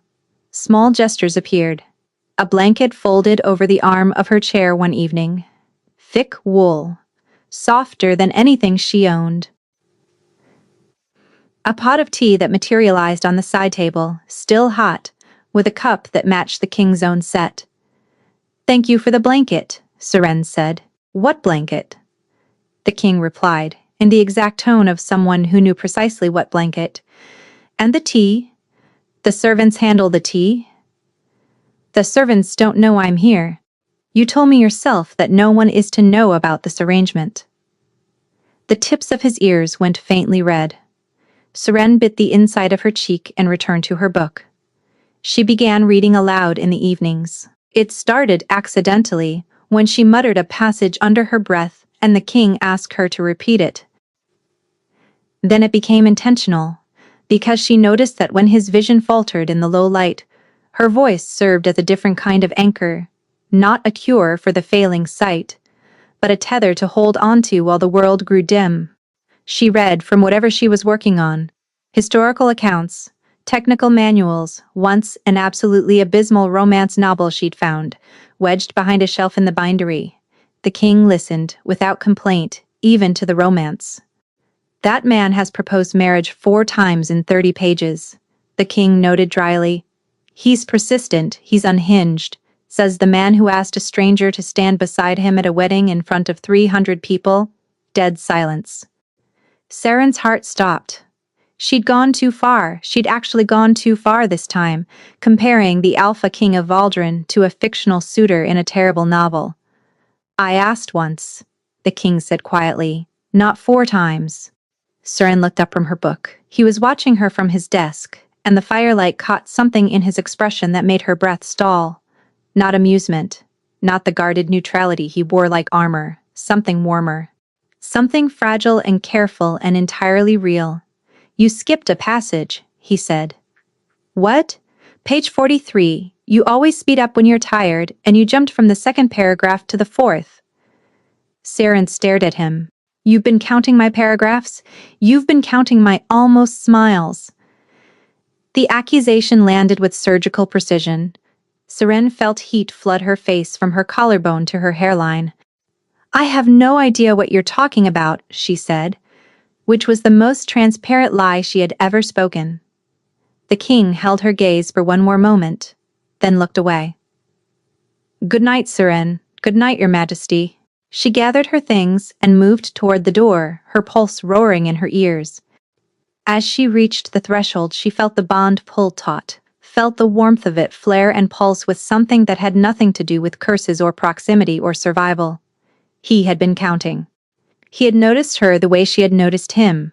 Small gestures appeared. A blanket folded over the arm of her chair one evening. Thick wool. Softer than anything she owned. A pot of tea that materialized on the side table, still hot, with a cup that matched the king's own set. "Thank you for the blanket," Seren said. "What blanket?" The king replied, in the exact tone of someone who knew precisely what blanket. "And the tea? The servants handle the tea?" "The servants don't know I'm here. You told me yourself that no one is to know about this arrangement." The tips of his ears went faintly red. Seren bit the inside of her cheek and returned to her book. She began reading aloud in the evenings. It started accidentally, when she muttered a passage under her breath and the king asked her to repeat it. Then it became intentional, because she noticed that when his vision faltered in the low light, her voice served as a different kind of anchor, not a cure for the failing sight, but a tether to hold onto while the world grew dim. She read from whatever she was working on, historical accounts, technical manuals, once an absolutely abysmal romance novel she'd found, wedged behind a shelf in the bindery. The king listened, without complaint, even to the romance. "That man has proposed marriage 4 times in 30 pages, the king noted dryly. "He's persistent, he's unhinged," says the man who asked a stranger to stand beside him at a wedding in front of 300 people. Dead silence. Saren's heart stopped. She'd gone too far. She'd actually gone too far this time, comparing the Alpha King of Valdrin to a fictional suitor in a terrible novel. "I asked once," the king said quietly, "not 4 times." Saren looked up from her book. He was watching her from his desk, and the firelight caught something in his expression that made her breath stall. Not amusement, not the guarded neutrality he wore like armor, something warmer. Something fragile and careful and entirely real. "You skipped a passage," he said. "What?" "Page 43. You always speed up when you're tired, and you jumped from the 2nd paragraph to the 4th. Saren stared at him. "You've been counting my paragraphs? You've been counting my almost smiles." The accusation landed with surgical precision. Saren felt heat flood her face from her collarbone to her hairline. "I have no idea what you're talking about," she said, which was the most transparent lie she had ever spoken. The king held her gaze for one more moment, then looked away. "Good night, Saren. Good night, Your Majesty." She gathered her things and moved toward the door, her pulse roaring in her ears. As she reached the threshold, she felt the bond pull taut, felt the warmth of it flare and pulse with something that had nothing to do with curses or proximity or survival. He had been counting. He had noticed her the way she had noticed him.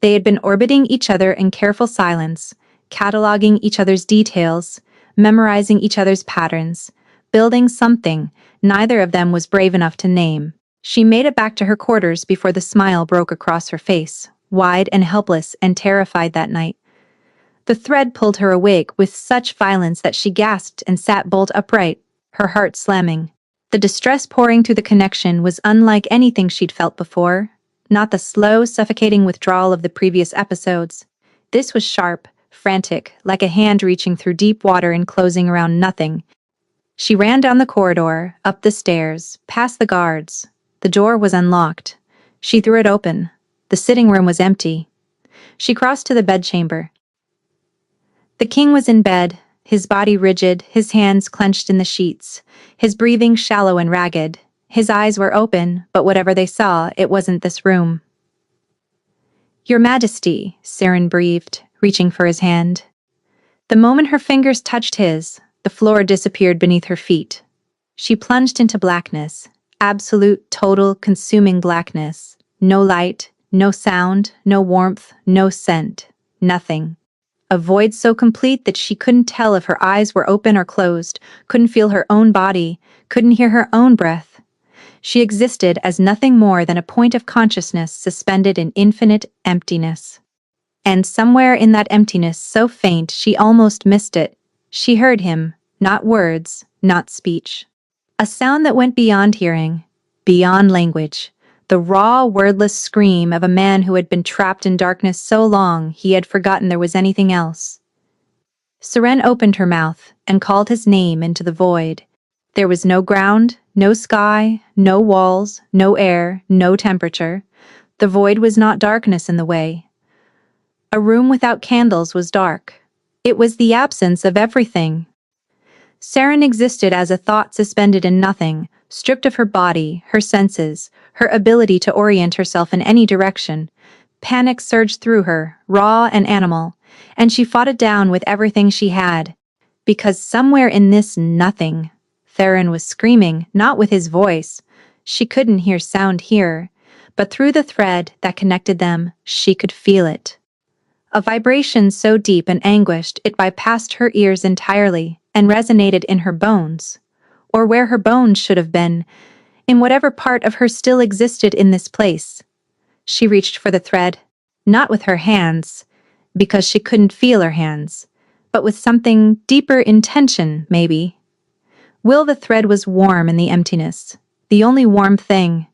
They had been orbiting each other in careful silence, cataloging each other's details, memorizing each other's patterns, building something neither of them was brave enough to name. She made it back to her quarters before the smile broke across her face, wide and helpless and terrified that night. The thread pulled her awake with such violence that she gasped and sat bolt upright, her heart slamming. The distress pouring through the connection was unlike anything she'd felt before, not the slow, suffocating withdrawal of the previous episodes. This was sharp, frantic, like a hand reaching through deep water and closing around nothing. She ran down the corridor, up the stairs, past the guards. The door was unlocked. She threw it open. The sitting room was empty. She crossed to the bedchamber. The king was in bed, his body rigid, his hands clenched in the sheets, his breathing shallow and ragged. His eyes were open, but whatever they saw, it wasn't this room. "Your Majesty," Saren breathed, reaching for his hand. The moment her fingers touched his, the floor disappeared beneath her feet. She plunged into blackness, absolute, total, consuming blackness. No light, no sound, no warmth, no scent, nothing. A void so complete that she couldn't tell if her eyes were open or closed, couldn't feel her own body, couldn't hear her own breath. She existed as nothing more than a point of consciousness suspended in infinite emptiness. And somewhere in that emptiness so faint she almost missed it, she heard him, not words, not speech. A sound that went beyond hearing, beyond language, the raw, wordless scream of a man who had been trapped in darkness so long he had forgotten there was anything else. Seren opened her mouth and called his name into the void. There was no ground, no sky, no walls, no air, no temperature. The void was not darkness in the way. A room without candles was dark. It was the absence of everything. Seren existed as a thought suspended in nothing, stripped of her body, her senses, her ability to orient herself in any direction. Panic surged through her, raw and animal, and she fought it down with everything she had. Because somewhere in this nothing, Theron was screaming, not with his voice. She couldn't hear sound here, but through the thread that connected them, she could feel it. A vibration so deep and anguished it bypassed her ears entirely and resonated in her bones, or where her bones should have been, in whatever part of her still existed in this place. She reached for the thread, not with her hands, because she couldn't feel her hands, but with something deeper intention, maybe. The thread was warm in the emptiness, the only warm thing.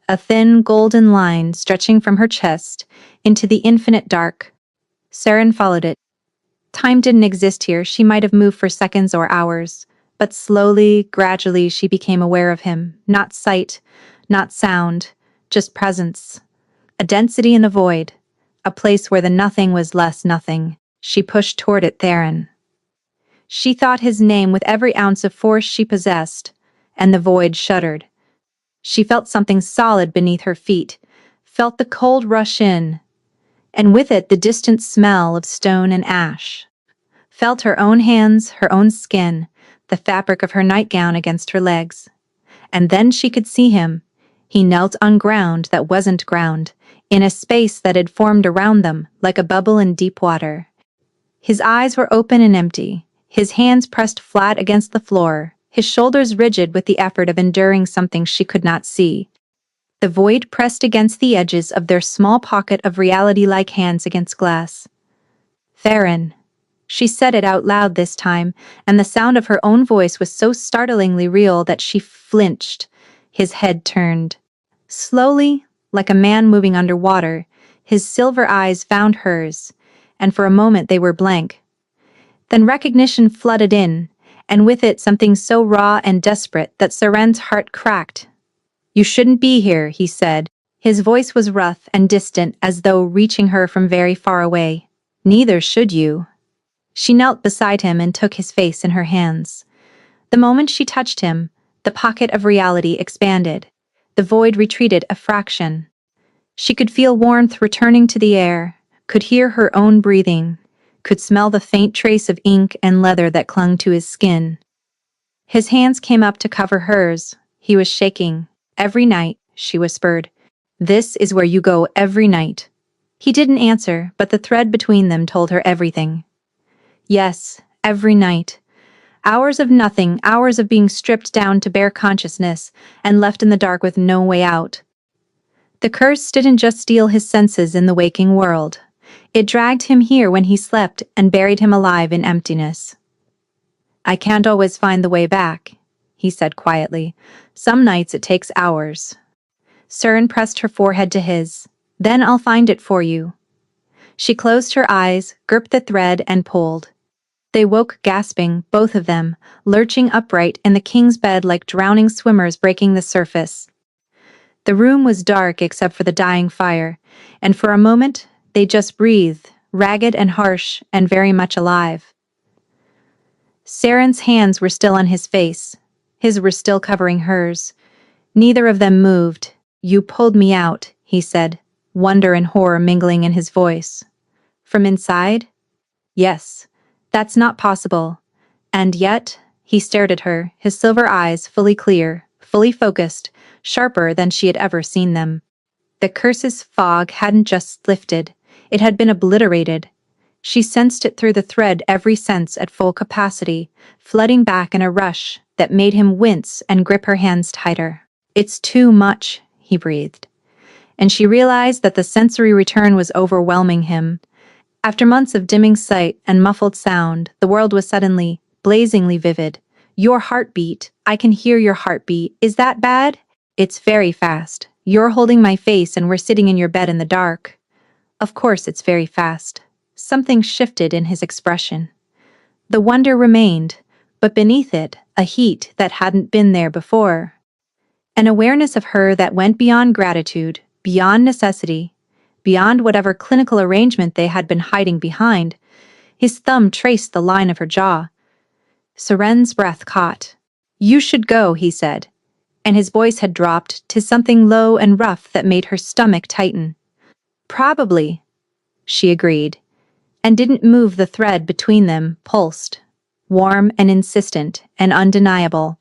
A thin golden line stretching from her chest into the infinite dark. Seren followed it. Time didn't exist here, she might have moved for seconds or hours, but slowly, gradually she became aware of him, not sight, not sound, just presence. A density in the void, a place where the nothing was less nothing. She pushed toward it, Theron. She thought his name with every ounce of force she possessed, and the void shuddered. She felt something solid beneath her feet, felt the cold rush in, and with it the distant smell of stone and ash. Felt her own hands, her own skin, the fabric of her nightgown against her legs. And then she could see him. He knelt on ground that wasn't ground, in a space that had formed around them, like a bubble in deep water. His eyes were open and empty, his hands pressed flat against the floor, his shoulders rigid with the effort of enduring something she could not see. The void pressed against the edges of their small pocket of reality like hands against glass. Theron. She said it out loud this time, and the sound of her own voice was so startlingly real that she flinched. His head turned. Slowly, like a man moving underwater, his silver eyes found hers, and for a moment they were blank. Then recognition flooded in, and with it something so raw and desperate that Seren's heart cracked. "You shouldn't be here," he said. His voice was rough and distant as though reaching her from very far away. "Neither should you." She knelt beside him and took his face in her hands. The moment she touched him, the pocket of reality expanded. The void retreated a fraction. She could feel warmth returning to the air, could hear her own breathing, could smell the faint trace of ink and leather that clung to his skin. His hands came up to cover hers. He was shaking. "Every night," she whispered. "This is where you go every night." He didn't answer, but the thread between them told her everything. Yes, every night. Hours of nothing, hours of being stripped down to bare consciousness and left in the dark with no way out. The curse didn't just steal his senses in the waking world. It dragged him here when he slept and buried him alive in emptiness. "I can't always find the way back," he said quietly. "Some nights it takes hours." Seren pressed her forehead to his. "Then I'll find it for you." She closed her eyes, gripped the thread, and pulled. They woke gasping, both of them, lurching upright in the king's bed like drowning swimmers breaking the surface. The room was dark except for the dying fire, and for a moment they just breathed, ragged and harsh and very much alive. Seren's hands were still on his face. His were still covering hers. Neither of them moved. "You pulled me out," he said, wonder and horror mingling in his voice. "From inside?" "Yes. That's not possible." And yet, he stared at her, his silver eyes fully clear, fully focused, sharper than she had ever seen them. The curse's fog hadn't just lifted, it had been obliterated. She sensed it through the thread, every sense at full capacity, flooding back in a rush that made him wince and grip her hands tighter. It's too much, he breathed. And she realized that the sensory return was overwhelming him. After months of dimming sight and muffled sound, the world was suddenly, blazingly vivid. Your heartbeat, I can hear your heartbeat. Is that bad? It's very fast. You're holding my face and we're sitting in your bed in the dark. Of course it's very fast. Something shifted in his expression. The wonder remained, but beneath it, a heat that hadn't been there before. An awareness of her that went beyond gratitude, beyond necessity, beyond whatever clinical arrangement they had been hiding behind. His thumb traced the line of her jaw. Seren's breath caught. You should go, he said, and his voice had dropped to something low and rough that made her stomach tighten. Probably, she agreed, and didn't move. The thread between them pulsed, warm and insistent and undeniable.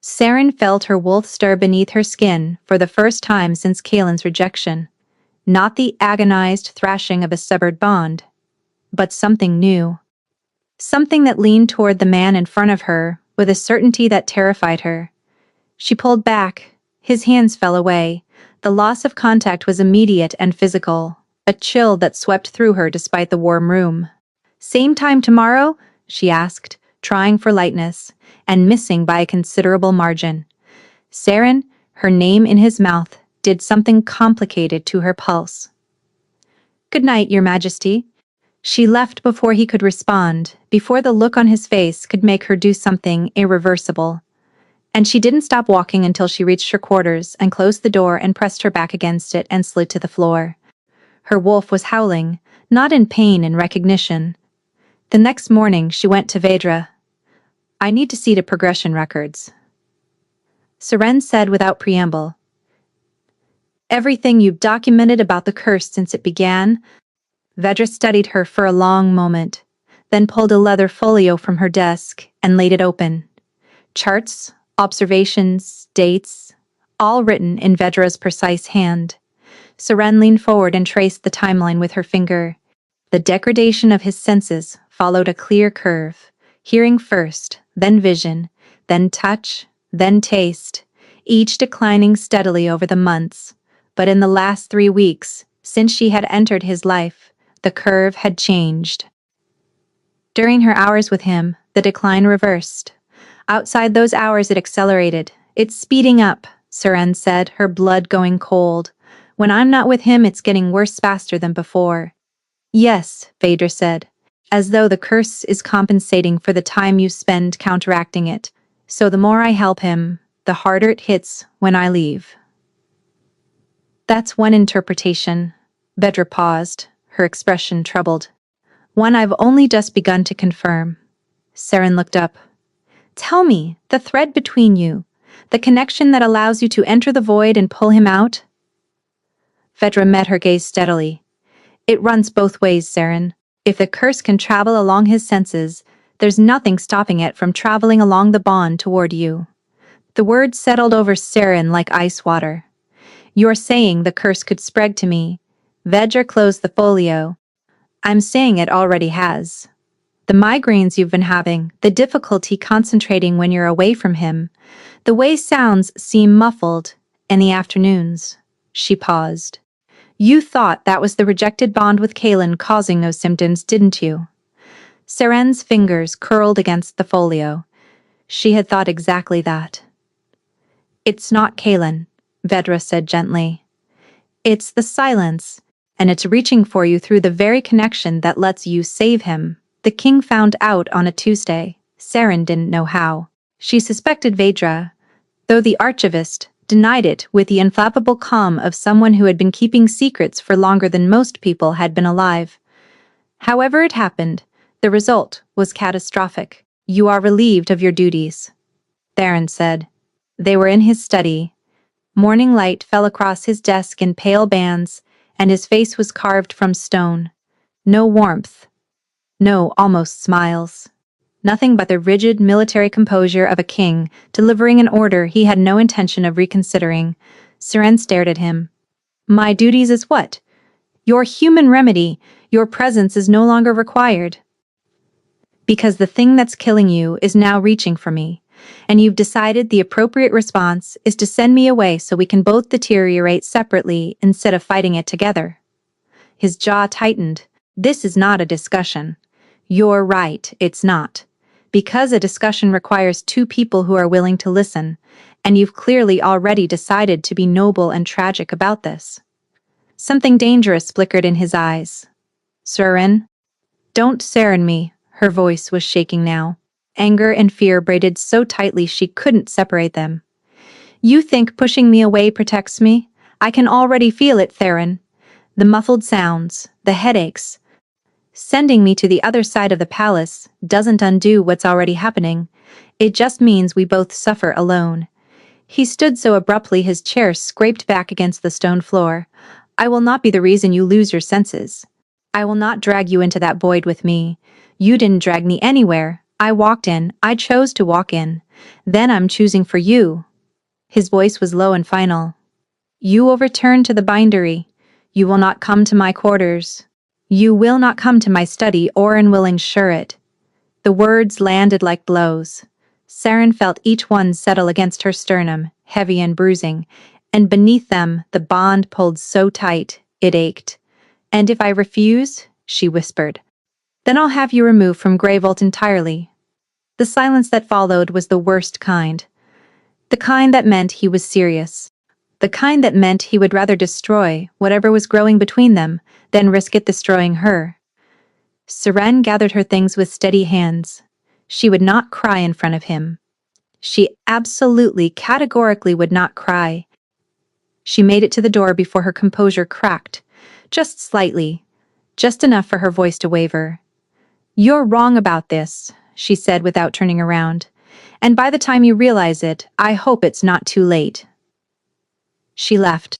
Saren felt her wolf stir beneath her skin for the first time since Kaelin's rejection. Not the agonized thrashing of a severed bond, but something new. Something that leaned toward the man in front of her with a certainty that terrified her. She pulled back. His hands fell away. The loss of contact was immediate and physical, a chill that swept through her despite the warm room. Same time tomorrow? She asked, trying for lightness, and missing by a considerable margin. Saren, her name in his mouth, did something complicated to her pulse. Good night, Your Majesty. She left before he could respond, before the look on his face could make her do something irreversible. And she didn't stop walking until she reached her quarters and closed the door and pressed her back against it and slid to the floor. Her wolf was howling, not in pain and recognition. The next morning she went to Vedra. I need to see the progression records. Saren said without preamble. Everything you've documented about the curse since it began. Vedra studied her for a long moment, then pulled a leather folio from her desk and laid it open. Charts, observations, dates, all written in Vedra's precise hand. Saren leaned forward and traced the timeline with her finger. The degradation of his senses followed a clear curve, hearing first, then vision, then touch, then taste, each declining steadily over the months. But in the last 3 weeks, since she had entered his life, the curve had changed. During her hours with him, the decline reversed. Outside those hours it accelerated. It's speeding up, Saren said, her blood going cold. When I'm not with him, it's getting worse faster than before. Yes, Vedra said, as though the curse is compensating for the time you spend counteracting it. So the more I help him, the harder it hits when I leave. That's one interpretation. Vedra paused, her expression troubled. One I've only just begun to confirm. Saren looked up. Tell me, the thread between you, the connection that allows you to enter the void and pull him out? Vedra met her gaze steadily. It runs both ways, Saren. If the curse can travel along his senses, there's nothing stopping it from traveling along the bond toward you. The words settled over Saren like ice water. You're saying the curse could spread to me. Vedra closed the folio. I'm saying it already has. The migraines you've been having, the difficulty concentrating when you're away from him, the way sounds seem muffled in the afternoons. She paused. You thought that was the rejected bond with Kaelin causing those symptoms, didn't you? Saren's fingers curled against the folio. She had thought exactly that. It's not Kaelin, Vedra said gently. It's the silence, and it's reaching for you through the very connection that lets you save him. The king found out on a Tuesday. Saren didn't know how. She suspected Vedra, though the archivist denied it with the inflappable calm of someone who had been keeping secrets for longer than most people had been alive. However it happened, the result was catastrophic. You are relieved of your duties, Theron said. They were in his study. Morning light fell across his desk in pale bands, and his face was carved from stone. No warmth. No almost smiles. Nothing but the rigid military composure of a king delivering an order he had no intention of reconsidering. Saren stared at him. My duties is what? Your human remedy. Your presence is no longer required. Because the thing that's killing you is now reaching for me. and you've decided the appropriate response is to send me away so we can both deteriorate separately instead of fighting it together. His jaw tightened. This is not a discussion. You're right, it's not. Because a discussion requires two people who are willing to listen, and you've clearly already decided to be noble and tragic about this. Something dangerous flickered in his eyes. Surin? Don't Saren me, her voice was shaking now. Anger and fear braided so tightly she couldn't separate them. You think pushing me away protects me? I can already feel it, Theron. The muffled sounds, the headaches. Sending me to the other side of the palace doesn't undo what's already happening. It just means we both suffer alone. He stood so abruptly his chair scraped back against the stone floor. I will not be the reason you lose your senses. I will not drag you into that void with me. You didn't drag me anywhere. I walked in. I chose to walk in. Then I'm choosing for you. His voice was low and final. You will return to the bindery. You will not come to my quarters. You will not come to my study, Oren will ensure it. The words landed like blows. Saren felt each one settle against her sternum, heavy and bruising, and beneath them the bond pulled so tight, it ached. And if I refuse, she whispered, then I'll have you removed from Greyvault entirely. The silence that followed was the worst kind. The kind that meant he was serious. The kind that meant he would rather destroy whatever was growing between them than risk it destroying her. Seren gathered her things with steady hands. She would not cry in front of him. She absolutely, categorically would not cry. She made it to the door before her composure cracked, just slightly, just enough for her voice to waver. You're wrong about this, she said without turning around. And by the time you realize it, I hope it's not too late. She left.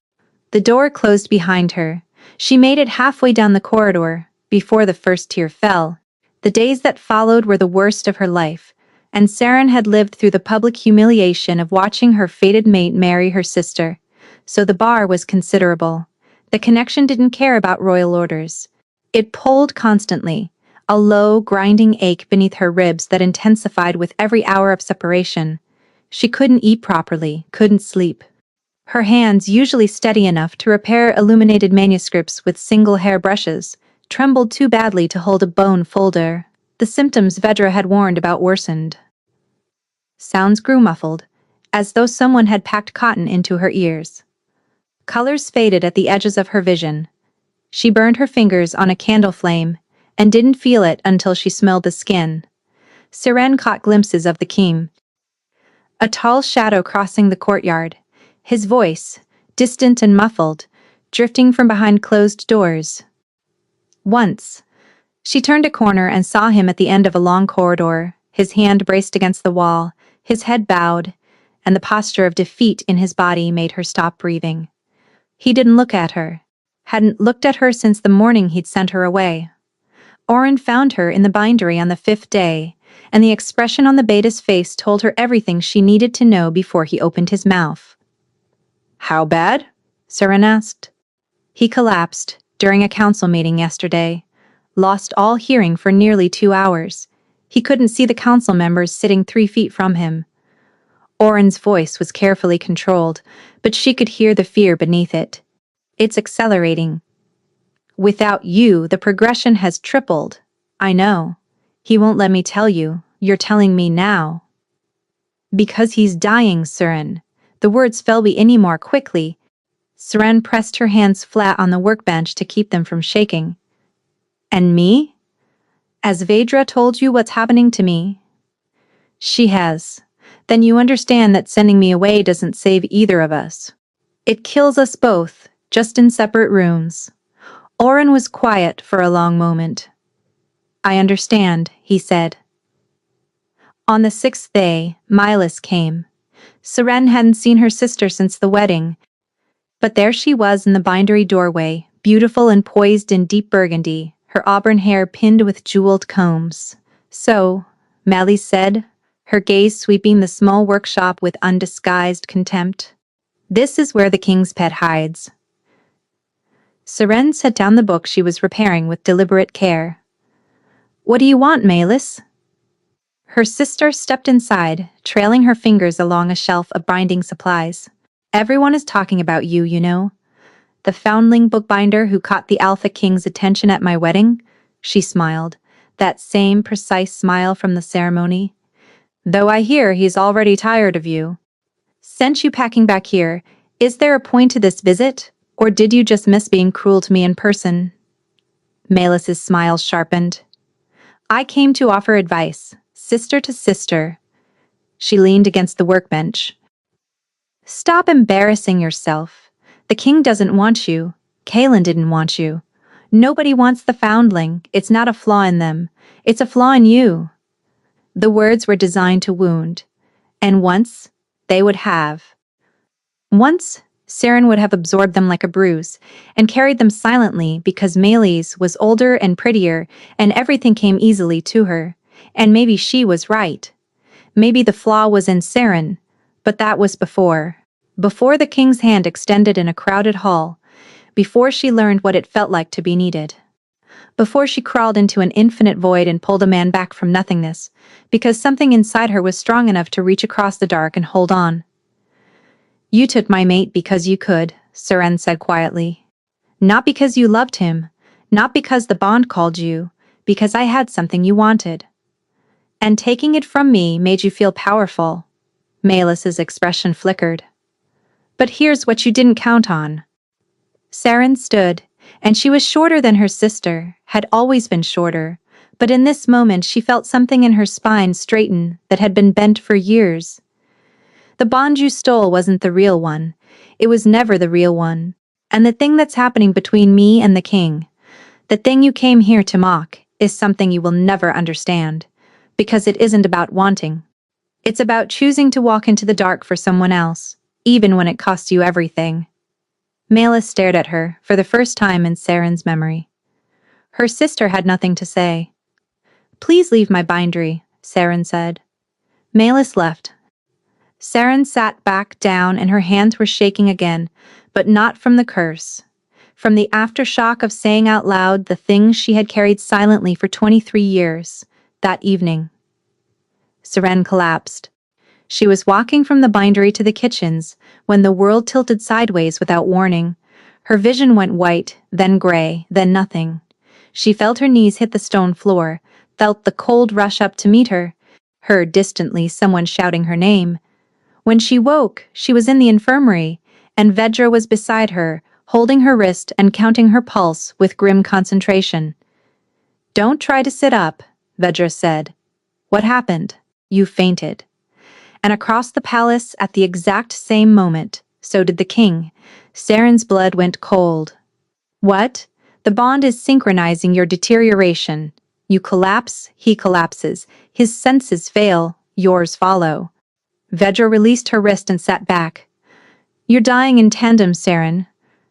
The door closed behind her. She made it halfway down the corridor, before the first tear fell. The days that followed were the worst of her life, and Saren had lived through the public humiliation of watching her fated mate marry her sister. So the bar was considerable. The connection didn't care about royal orders. It pulled constantly, a low, grinding ache beneath her ribs that intensified with every hour of separation. She couldn't eat properly, couldn't sleep. Her hands, usually steady enough to repair illuminated manuscripts with single hair brushes, trembled too badly to hold a bone folder. The symptoms Vedra had warned about worsened. Sounds grew muffled, as though someone had packed cotton into her ears. Colors faded at the edges of her vision. She burned her fingers on a candle flame, and didn't feel it until she smelled the skin. Seren caught glimpses of the king. A tall shadow crossing the courtyard. His voice, distant and muffled, drifting from behind closed doors. Once, she turned a corner and saw him at the end of a long corridor, his hand braced against the wall, his head bowed, and the posture of defeat in his body made her stop breathing. He didn't look at her. Hadn't looked at her since the morning he'd sent her away. Oren found her in the bindery on the 5th day, and the expression on the beta's face told her everything she needed to know before he opened his mouth. How bad? Seren asked. He collapsed during a council meeting yesterday, lost all hearing for nearly 2 hours. He couldn't see the council members sitting 3 feet from him. Oren's voice was carefully controlled, but she could hear the fear beneath it. It's accelerating. Without you, the progression has tripled. I know. He won't let me tell you. You're telling me now. Because he's dying, Seren. The words fell any more quickly. Seren pressed her hands flat on the workbench to keep them from shaking. And me? As Vedra told you what's happening to me? She has. Then you understand that sending me away doesn't save either of us. It kills us both, just in separate rooms. Oren was quiet for a long moment. I understand, he said. On the 6th day, Milas came. Seren hadn't seen her sister since the wedding, but there she was in the bindery doorway, beautiful and poised in deep burgundy, her auburn hair pinned with jeweled combs. So, Mally said, her gaze sweeping the small workshop with undisguised contempt. This is where the king's pet hides. Seren set down the book she was repairing with deliberate care. What do you want, Malis? Her sister stepped inside, trailing her fingers along a shelf of binding supplies. Everyone is talking about you, you know. The foundling bookbinder who caught the Alpha King's attention at my wedding? She smiled. That same precise smile from the ceremony. Though I hear he's already tired of you. Sent you packing back here. Is there a point to this visit? Or did you just miss being cruel to me in person? Melis's smile sharpened. I came to offer advice, sister to sister. She leaned against the workbench. Stop embarrassing yourself. The king doesn't want you. Kaelin didn't want you. Nobody wants the foundling. It's not a flaw in them. It's a flaw in you. The words were designed to wound. And once, they would have. Once, Saren would have absorbed them like a bruise, and carried them silently because Melis was older and prettier, and everything came easily to her. And maybe she was right. Maybe the flaw was in Saren, but that was before. Before the king's hand extended in a crowded hall, before she learned what it felt like to be needed. Before she crawled into an infinite void and pulled a man back from nothingness, because something inside her was strong enough to reach across the dark and hold on. You took my mate because you could, Saren said quietly. Not because you loved him, not because the bond called you, because I had something you wanted. And taking it from me made you feel powerful. Melis's expression flickered. But here's what you didn't count on. Saren stood, and she was shorter than her sister, had always been shorter, but in this moment she felt something in her spine straighten that had been bent for years. The bond you stole wasn't the real one. It was never the real one. And the thing that's happening between me and the king, the thing you came here to mock, is something you will never understand. Because it isn't about wanting. It's about choosing to walk into the dark for someone else, even when it costs you everything. Melis stared at her, for the first time in Saren's memory. Her sister had nothing to say. Please leave my bindery, Saren said. Melis left. Saren sat back down and her hands were shaking again, but not from the curse. From the aftershock of saying out loud the things she had carried silently for 23 years, that evening. Saren collapsed. She was walking from the bindery to the kitchens when the world tilted sideways without warning. Her vision went white, then gray, then nothing. She felt her knees hit the stone floor, felt the cold rush up to meet her, heard distantly someone shouting her name. When she woke, she was in the infirmary, and Vedra was beside her, holding her wrist and counting her pulse with grim concentration. Don't try to sit up, Vedra said. What happened? You fainted. And across the palace at the exact same moment, so did the king. Saren's blood went cold. What? The bond is synchronizing your deterioration. You collapse, he collapses. His senses fail, yours follow. Vedra released her wrist and sat back. You're dying in tandem, Saren.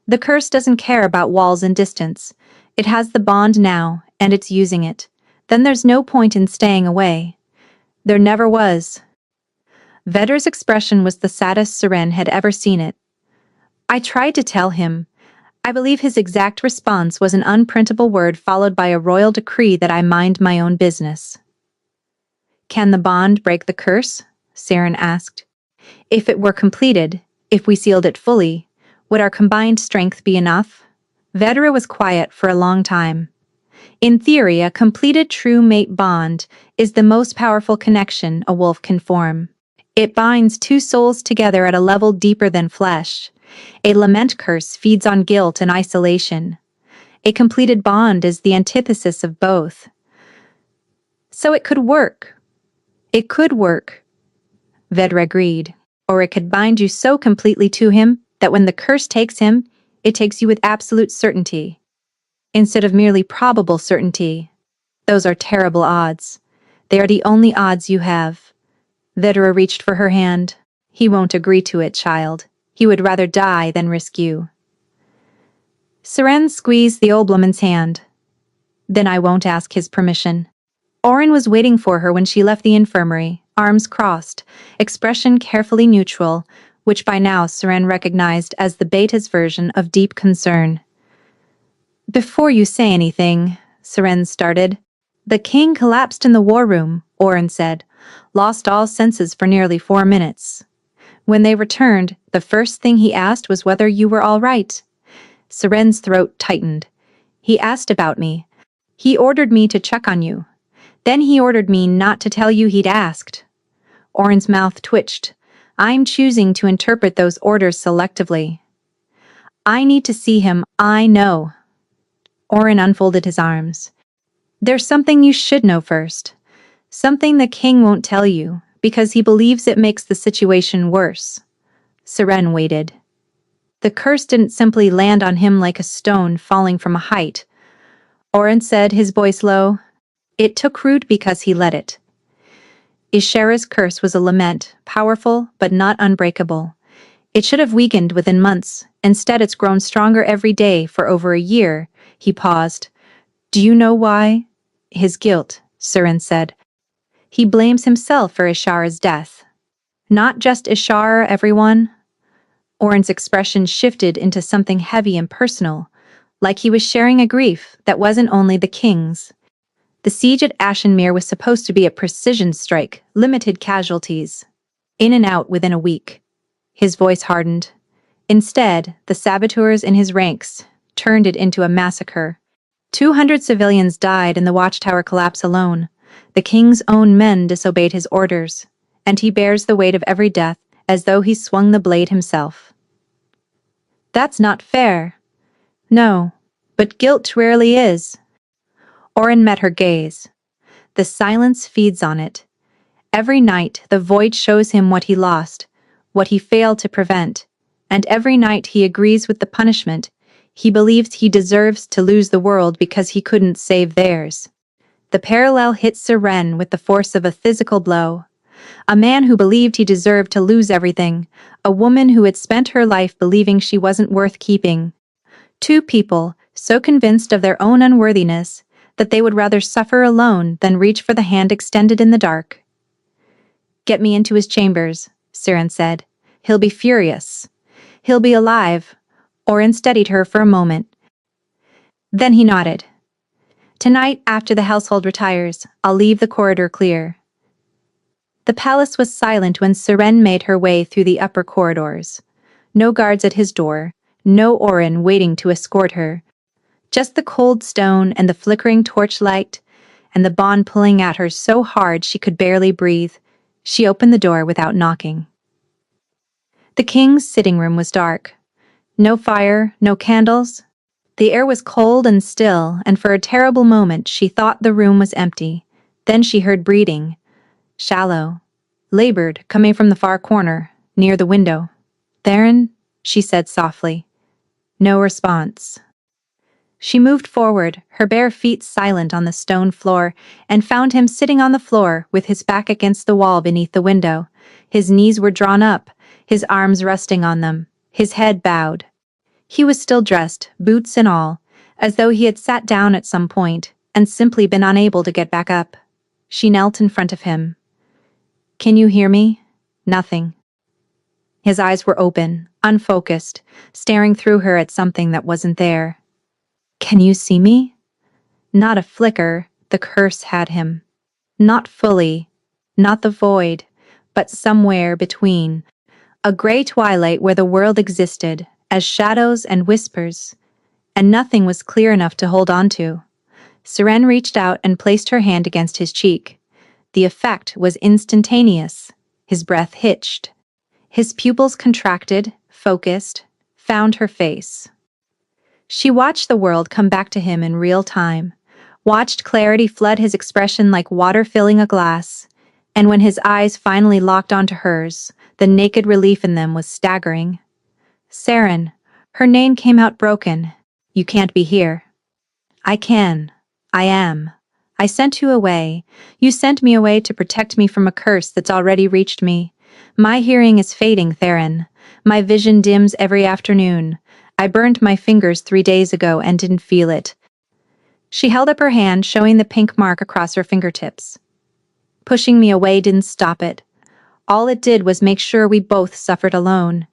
The curse doesn't care about walls and distance. It has the bond now, and it's using it. Then there's no point in staying away. There never was. Vedra's expression was the saddest Saren had ever seen it. I tried to tell him. I believe his exact response was an unprintable word followed by a royal decree that I mind my own business. Can the bond break the curse? Saren asked. If it were completed, if we sealed it fully, would our combined strength be enough? Vedra was quiet for a long time. In theory, a completed true mate bond is the most powerful connection a wolf can form. It binds two souls together at a level deeper than flesh. A lament curse feeds on guilt and isolation. A completed bond is the antithesis of both. So it could work. It could work. Vedra agreed. Or it could bind you so completely to him that when the curse takes him, it takes you with absolute certainty. Instead of merely probable certainty. Those are terrible odds. They are the only odds you have. Vedra reached for her hand. He won't agree to it, child. He would rather die than risk you. Saren squeezed the old woman's hand. Then I won't ask his permission. Orin was waiting for her when she left the infirmary, arms crossed, expression carefully neutral, which by now Saren recognized as the beta's version of deep concern. Before you say anything, Saren started. The king collapsed in the war room, Oren said. Lost all senses for nearly 4 minutes. When they returned, the first thing he asked was whether you were all right. Seren's throat tightened. He asked about me. He ordered me to check on you. Then he ordered me not to tell you he'd asked. Oren's mouth twitched. I'm choosing to interpret those orders selectively. I need to see him, I know. Oren unfolded his arms. There's something you should know first. Something the king won't tell you, because he believes it makes the situation worse. Seren waited. The curse didn't simply land on him like a stone falling from a height. Oren said, his voice low. It took root because he let it. Ishera's curse was a lament, powerful but not unbreakable. It should have weakened within months. Instead, it's grown stronger every day for over a year. He paused. Do you know why? His guilt, Seren said. He blames himself for Ishara's death. Not just Ishara, everyone. Oren's expression shifted into something heavy and personal, like he was sharing a grief that wasn't only the king's. The siege at Ashenmere was supposed to be a precision strike, limited casualties. In and out within a week. His voice hardened. Instead, the saboteurs in his ranks turned it into a massacre. 200 civilians died in the watchtower collapse alone. The king's own men disobeyed his orders, and he bears the weight of every death as though he swung the blade himself. That's not fair. No, but guilt rarely is. Oren met her gaze. The silence feeds on it. Every night the void shows him what he lost, what he failed to prevent, and every night he agrees with the punishment. He believes he deserves to lose the world because he couldn't save theirs. The parallel hit Seren with the force of a physical blow. A man who believed he deserved to lose everything, a woman who had spent her life believing she wasn't worth keeping. Two people, so convinced of their own unworthiness, that they would rather suffer alone than reach for the hand extended in the dark. Get me into his chambers, Seren said. He'll be furious. He'll be alive. Oren steadied her for a moment. Then he nodded. Tonight, after the household retires, I'll leave the corridor clear. The palace was silent when Seren made her way through the upper corridors. No guards at his door, no Oren waiting to escort her. Just the cold stone and the flickering torchlight, and the bond pulling at her so hard she could barely breathe. She opened the door without knocking. The king's sitting room was dark. No fire, no candles. The air was cold and still, and for a terrible moment she thought the room was empty. Then she heard breathing. Shallow, labored, coming from the far corner, near the window. Theron, she said softly. No response. She moved forward, her bare feet silent on the stone floor, and found him sitting on the floor with his back against the wall beneath the window. His knees were drawn up, his arms resting on them, his head bowed. He was still dressed, boots and all, as though he had sat down at some point and simply been unable to get back up. She knelt in front of him. Can you hear me? Nothing. His eyes were open, unfocused, staring through her at something that wasn't there. Can you see me? Not a flicker, the curse had him. Not fully, not the void, but somewhere between. A gray twilight where the world existed, as shadows and whispers, and nothing was clear enough to hold on to. Seren reached out and placed her hand against his cheek. The effect was instantaneous. His breath hitched. His pupils contracted, focused, found her face. She watched the world come back to him in real time, watched clarity flood his expression like water filling a glass, and when his eyes finally locked onto hers, the naked relief in them was staggering. Seren, her name came out broken. You can't be here. I can. I am. I sent you away. You sent me away to protect me from a curse that's already reached me. My hearing is fading, Theron. My vision dims every afternoon. I burned my fingers 3 days ago and didn't feel it. She held up her hand, showing the pink mark across her fingertips. Pushing me away didn't stop it. All it did was make sure we both suffered alone.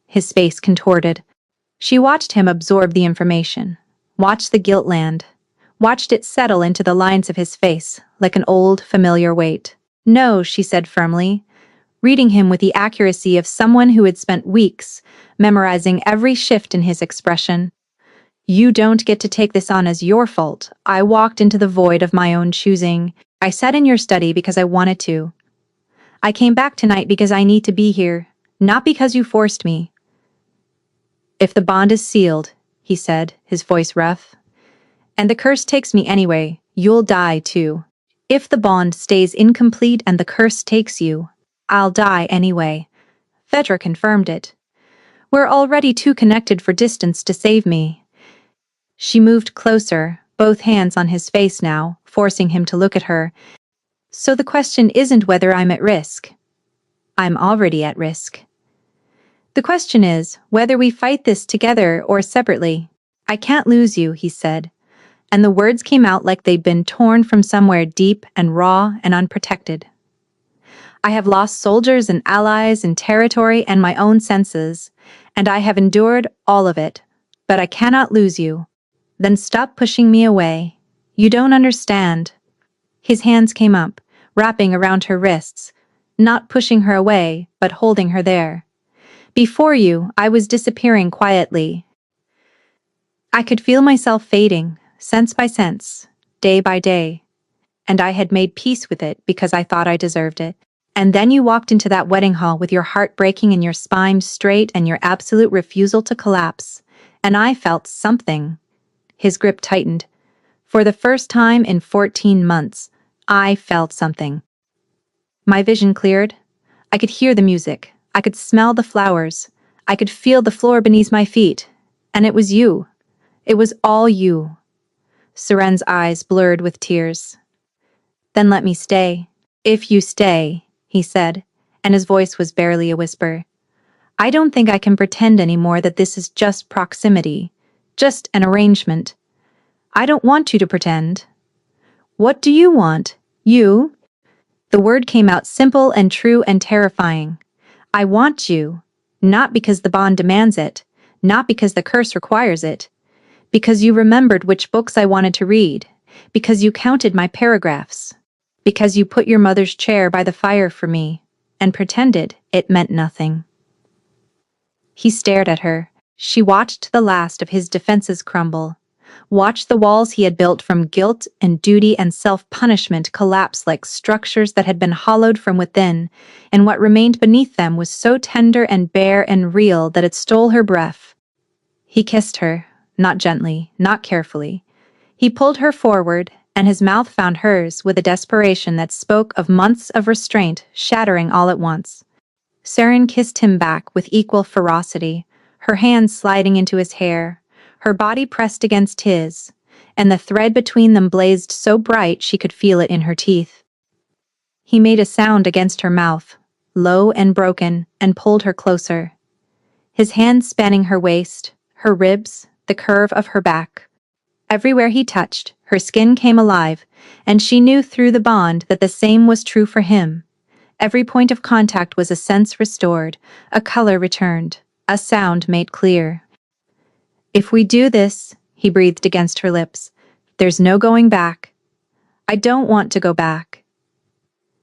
His face contorted. She watched him absorb the information, watched the guilt land, watched it settle into the lines of his face like an old, familiar weight. No, she said firmly, reading him with the accuracy of someone who had spent weeks memorizing every shift in his expression. You don't get to take this on as your fault. I walked into the void of my own choosing. I sat in your study because I wanted to. I came back tonight because I need to be here, not because you forced me. If the bond is sealed, he said, his voice rough, and the curse takes me anyway, you'll die too. If the bond stays incomplete and the curse takes you, I'll die anyway. Fedra confirmed it. We're already too connected for distance to save me. She moved closer, both hands on his face now, forcing him to look at her. So the question isn't whether I'm at risk. I'm already at risk. The question is whether we fight this together or separately. I can't lose you, he said, and the words came out like they'd been torn from somewhere deep and raw and unprotected. I have lost soldiers and allies and territory and my own senses, and I have endured all of it, but I cannot lose you. Then stop pushing me away. You don't understand. His hands came up, wrapping around her wrists, not pushing her away, but holding her there. Before you, I was disappearing quietly. I could feel myself fading, sense by sense, day by day, and I had made peace with it because I thought I deserved it. And then you walked into that wedding hall with your heart breaking and your spine straight and your absolute refusal to collapse. And I felt something. His grip tightened. For the first time in 14 months, I felt something. My vision cleared. I could hear the music. I could smell the flowers. I could feel the floor beneath my feet. And it was you. It was all you. Seren's eyes blurred with tears. Then let me stay. If you stay, he said, and his voice was barely a whisper. I don't think I can pretend anymore that this is just proximity, just an arrangement. I don't want you to pretend. What do you want? You? The word came out simple and true and terrifying. I want you, not because the bond demands it, not because the curse requires it, because you remembered which books I wanted to read, because you counted my paragraphs, because you put your mother's chair by the fire for me, and pretended it meant nothing. He stared at her. She watched the last of his defenses crumble, watched the walls he had built from guilt and duty and self-punishment collapse like structures that had been hollowed from within, and what remained beneath them was so tender and bare and real that it stole her breath. He kissed her, not gently, not carefully. He pulled her forward, and his mouth found hers with a desperation that spoke of months of restraint shattering all at once. Saren kissed him back with equal ferocity, her hands sliding into his hair, her body pressed against his, and the thread between them blazed so bright she could feel it in her teeth. He made a sound against her mouth, low and broken, and pulled her closer. His hands spanning her waist, her ribs, the curve of her back. Everywhere he touched, her skin came alive, and she knew through the bond that the same was true for him. Every point of contact was a sense restored, a color returned, a sound made clear. If we do this, he breathed against her lips, there's no going back. I don't want to go back.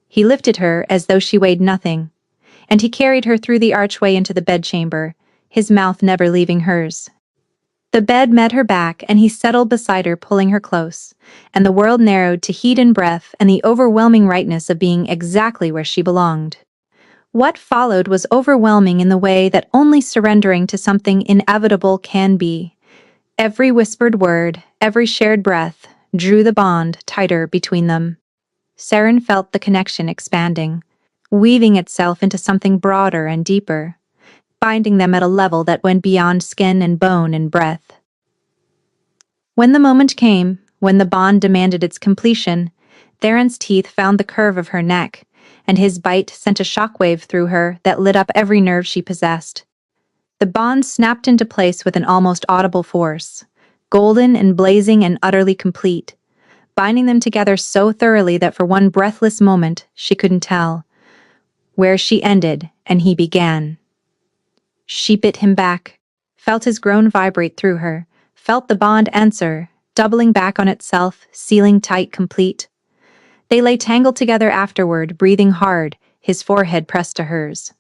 He lifted her as though she weighed nothing, and he carried her through the archway into the bedchamber, his mouth never leaving hers. The bed met her back, and he settled beside her, pulling her close, and the world narrowed to heat and breath and the overwhelming rightness of being exactly where she belonged. What followed was overwhelming in the way that only surrendering to something inevitable can be. Every whispered word, every shared breath, drew the bond tighter between them. Saren felt the connection expanding, weaving itself into something broader and deeper, binding them at a level that went beyond skin and bone and breath. When the moment came, when the bond demanded its completion, Theron's teeth found the curve of her neck, and his bite sent a shockwave through her that lit up every nerve she possessed. The bond snapped into place with an almost audible force, golden and blazing and utterly complete, binding them together so thoroughly that for one breathless moment she couldn't tell where she ended and he began. She bit him back, felt his groan vibrate through her, felt the bond answer, doubling back on itself, sealing tight, complete. They lay tangled together afterward, breathing hard, his forehead pressed to hers.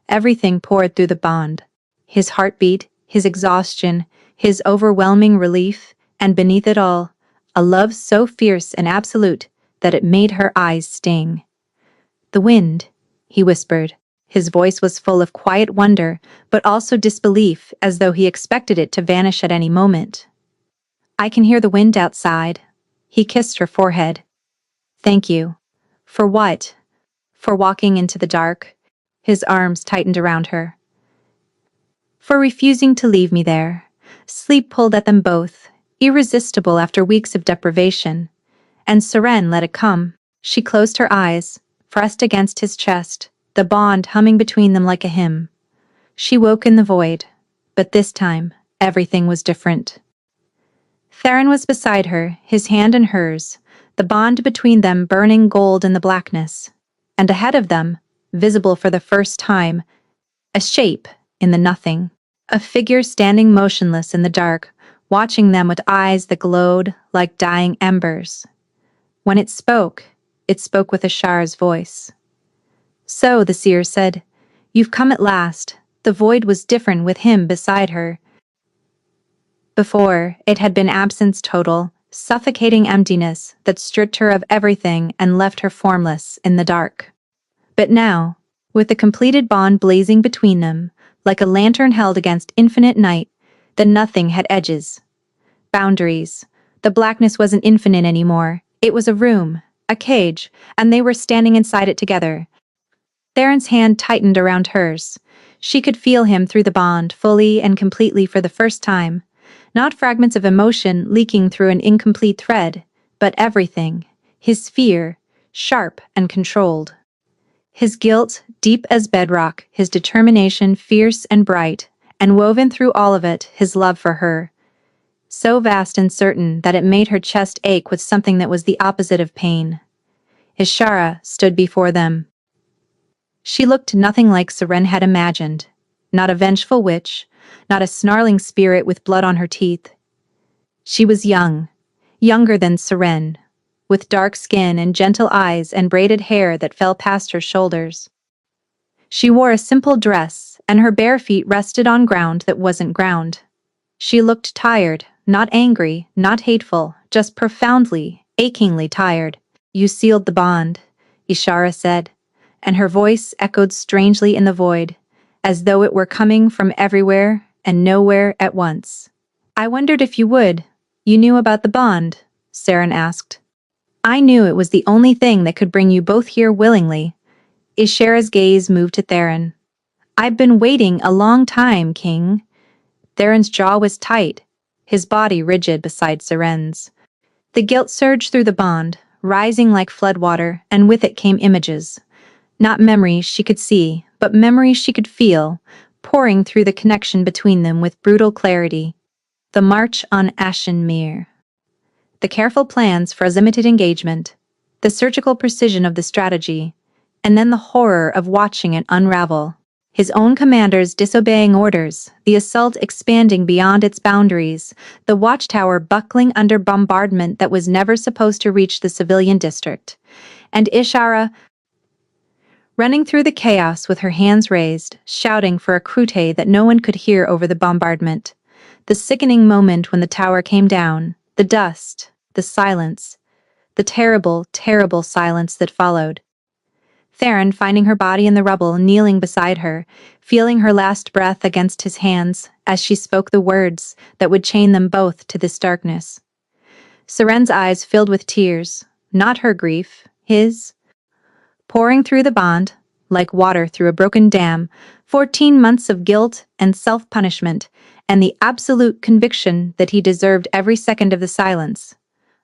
Everything poured through the bond. His heartbeat, his exhaustion, his overwhelming relief, and beneath it all, a love so fierce and absolute that it made her eyes sting. "The wind," he whispered. His voice was full of quiet wonder, but also disbelief, as though he expected it to vanish at any moment. "I can hear the wind outside." He kissed her forehead. "Thank you." "For what?" "For walking into the dark." His arms tightened around her. "For refusing to leave me there." Sleep pulled at them both, irresistible after weeks of deprivation. And Seren let it come. She closed her eyes, pressed against his chest, the bond humming between them like a hymn. She woke in the void, but this time, everything was different. Theron was beside her, his hand in hers, the bond between them burning gold in the blackness. And ahead of them, visible for the first time, a shape in the nothing. A figure standing motionless in the dark, watching them with eyes that glowed like dying embers. When it spoke with Ashar's voice. "So," the seer said, "you've come at last." The void was different with him beside her. Before, it had been absence total, suffocating emptiness that stripped her of everything and left her formless in the dark. But now, with the completed bond blazing between them, like a lantern held against infinite night, the nothing had edges, boundaries. The blackness wasn't infinite anymore. It was a room, a cage, and they were standing inside it together. Theron's hand tightened around hers. She could feel him through the bond, fully and completely for the first time. Not fragments of emotion leaking through an incomplete thread, but everything. His fear, sharp and controlled. His guilt, deep as bedrock, his determination fierce and bright, and woven through all of it, his love for her. So vast and certain that it made her chest ache with something that was the opposite of pain. Ishara stood before them. She looked nothing like Seren had imagined. Not a vengeful witch, not a snarling spirit with blood on her teeth. She was young, younger than Seren, with dark skin and gentle eyes and braided hair that fell past her shoulders. She wore a simple dress, and her bare feet rested on ground that wasn't ground. She looked tired, not angry, not hateful, just profoundly, achingly tired. "You sealed the bond," Ishara said, and her voice echoed strangely in the void, as though it were coming from everywhere and nowhere at once. "I wondered if you would. You knew about the bond?" Seren asked. "I knew it was the only thing that could bring you both here willingly." Ishara's gaze moved to Theron. "I've been waiting a long time, King." Theron's jaw was tight, his body rigid beside Seren's. The guilt surged through the bond, rising like floodwater, and with it came images. Not memories she could see, but memories she could feel, pouring through the connection between them with brutal clarity. The march on Ashen Mere. The careful plans for a limited engagement, the surgical precision of the strategy, and then the horror of watching it unravel. His own commanders disobeying orders, the assault expanding beyond its boundaries, the watchtower buckling under bombardment that was never supposed to reach the civilian district. And Ishara, running through the chaos with her hands raised, shouting for a crute that no one could hear over the bombardment. The sickening moment when the tower came down, the dust, the silence, the terrible, terrible silence that followed. Theron finding her body in the rubble, kneeling beside her, feeling her last breath against his hands as she spoke the words that would chain them both to this darkness. Seren's eyes filled with tears, not her grief, his. Pouring through the bond, like water through a broken dam, 14 months of guilt and self-punishment, and the absolute conviction that he deserved every second of the silence.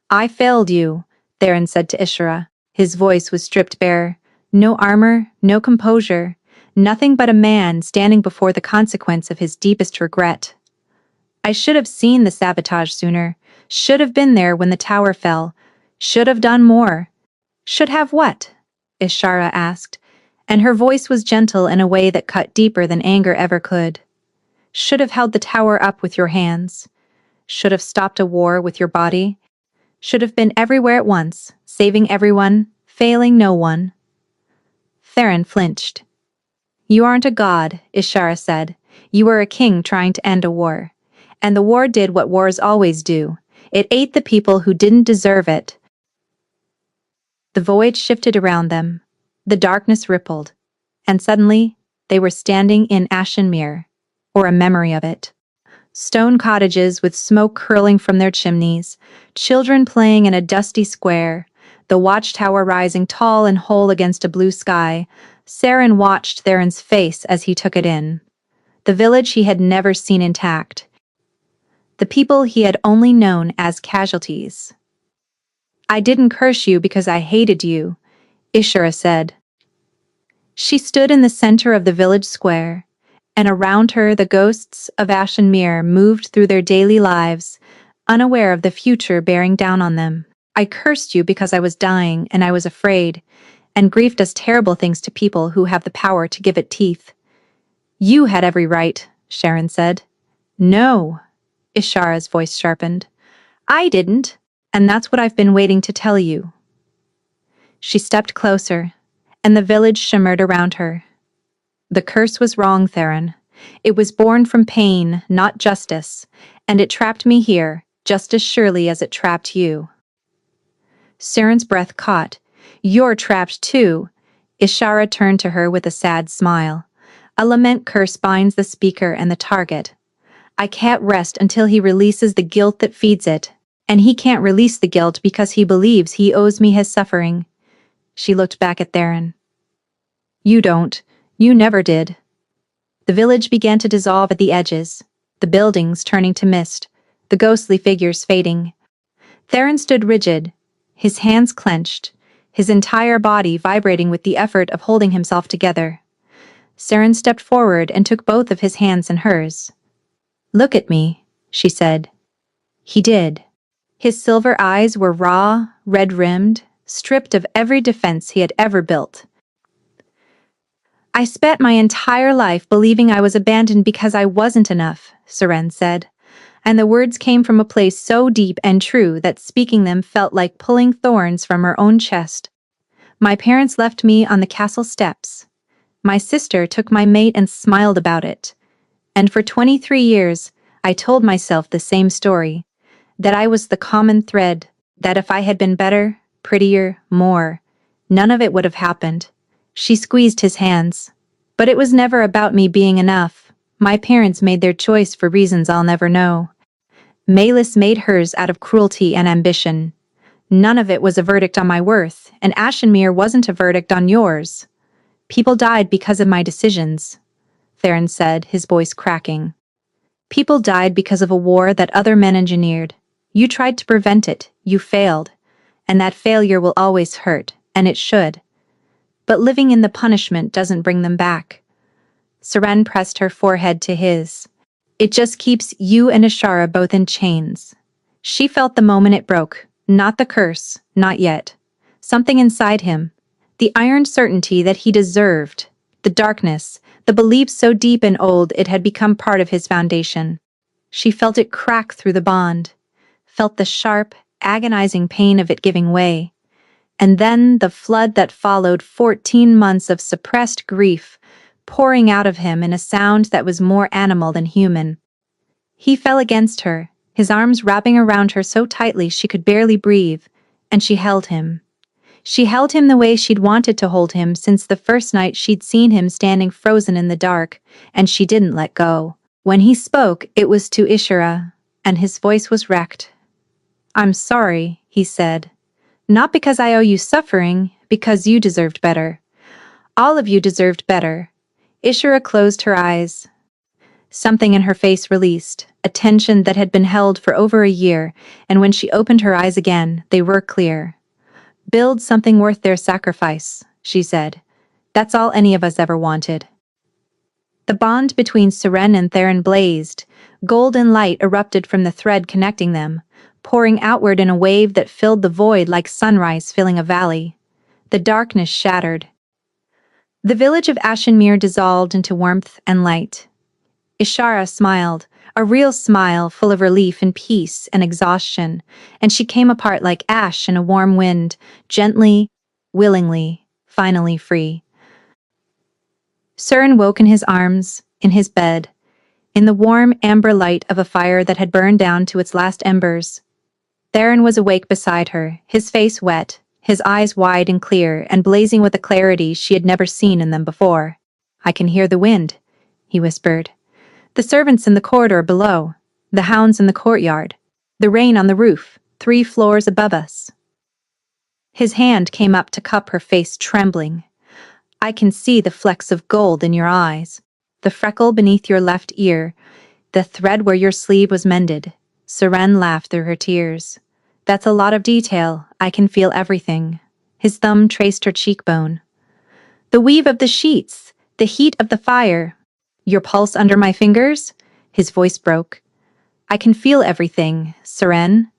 "I failed you," Theron said to Ishara. His voice was stripped bare. No armor, no composure, nothing but a man standing before the consequence of his deepest regret. "I should have seen the sabotage sooner, should have been there when the tower fell, should have done more." "Should have what?" Ishara asked, and her voice was gentle in a way that cut deeper than anger ever could. "Should have held the tower up with your hands. Should have stopped a war with your body. Should have been everywhere at once, saving everyone, failing no one. Theron flinched. You aren't a god, Ishara said. You were a king trying to end a war. And the war did what wars always do. It ate the people who didn't deserve it. The void shifted around them. The darkness rippled. And suddenly, they were standing in Ashen Mere, or a memory of it. Stone cottages with smoke curling from their chimneys, children playing in a dusty square, the watchtower rising tall and whole against a blue sky. Saren watched Theron's face as he took it in. The village he had never seen intact. The people he had only known as casualties. I didn't curse you because I hated you, Ishara said. She stood in the center of the village square, and around her the ghosts of Ashen Mere moved through their daily lives, unaware of the future bearing down on them. I cursed you because I was dying and I was afraid, and grief does terrible things to people who have the power to give it teeth. You had every right, Sharon said. No, Ishara's voice sharpened. I didn't, and that's what I've been waiting to tell you. She stepped closer, and the village shimmered around her. The curse was wrong, Theron. It was born from pain, not justice, and it trapped me here, just as surely as it trapped you. Saren's breath caught. You're trapped too. Ishara turned to her with a sad smile. A lament curse binds the speaker and the target. I can't rest until he releases the guilt that feeds it, and he can't release the guilt because he believes he owes me his suffering. She looked back at Theron. You don't. You never did. The village began to dissolve at the edges, the buildings turning to mist, the ghostly figures fading. Theron stood rigid, his hands clenched, his entire body vibrating with the effort of holding himself together. Saren stepped forward and took both of his hands in hers. Look at me, she said. He did. His silver eyes were raw, red-rimmed, stripped of every defense he had ever built. I spent my entire life believing I was abandoned because I wasn't enough, Saren said, and the words came from a place so deep and true that speaking them felt like pulling thorns from her own chest. My parents left me on the castle steps. My sister took my mate and smiled about it. And for 23 years, I told myself the same story, that I was the common thread, that if I had been better, prettier, more, none of it would have happened. She squeezed his hands. But it was never about me being enough. My parents made their choice for reasons I'll never know. Malis made hers out of cruelty and ambition. None of it was a verdict on my worth, and Ashenmere wasn't a verdict on yours. People died because of my decisions, Theron said, his voice cracking. People died because of a war that other men engineered. You tried to prevent it, you failed. And that failure will always hurt, and it should. But living in the punishment doesn't bring them back. Saren pressed her forehead to his. It just keeps you and Ishara both in chains. She felt the moment it broke, not the curse, not yet. Something inside him, the iron certainty that he deserved, the darkness, the belief so deep and old it had become part of his foundation. She felt it crack through the bond, felt the sharp, agonizing pain of it giving way. And then the flood that followed 14 months of suppressed grief, pouring out of him in a sound that was more animal than human. He fell against her, his arms wrapping around her so tightly she could barely breathe, and she held him. She held him the way she'd wanted to hold him since the first night she'd seen him standing frozen in the dark, and she didn't let go. When he spoke, it was to Ishara, and his voice was wrecked. I'm sorry, he said. Not because I owe you suffering, because you deserved better. All of you deserved better. Ishara closed her eyes. Something in her face released, a tension that had been held for over a year, and when she opened her eyes again, they were clear. Build something worth their sacrifice, she said. That's all any of us ever wanted. The bond between Saren and Theron blazed. Golden light erupted from the thread connecting them, pouring outward in a wave that filled the void like sunrise filling a valley. The darkness shattered. The village of Ashenmere dissolved into warmth and light. Ishara smiled, a real smile full of relief and peace and exhaustion, and she came apart like ash in a warm wind, gently, willingly, finally free. Surin woke in his arms, in his bed, in the warm amber light of a fire that had burned down to its last embers. Theron was awake beside her, his face wet, his eyes wide and clear and blazing with a clarity she had never seen in them before. "I can hear the wind," he whispered. "The servants in the corridor below, the hounds in the courtyard, the rain on the roof, 3 floors above us." His hand came up to cup her face, trembling. "I can see the flecks of gold in your eyes, the freckle beneath your left ear, the thread where your sleeve was mended." Seren laughed through her tears. "That's a lot of detail. I can feel everything." His thumb traced her cheekbone. "The weave of the sheets, the heat of the fire. Your pulse under my fingers?" His voice broke. "I can feel everything, Seren."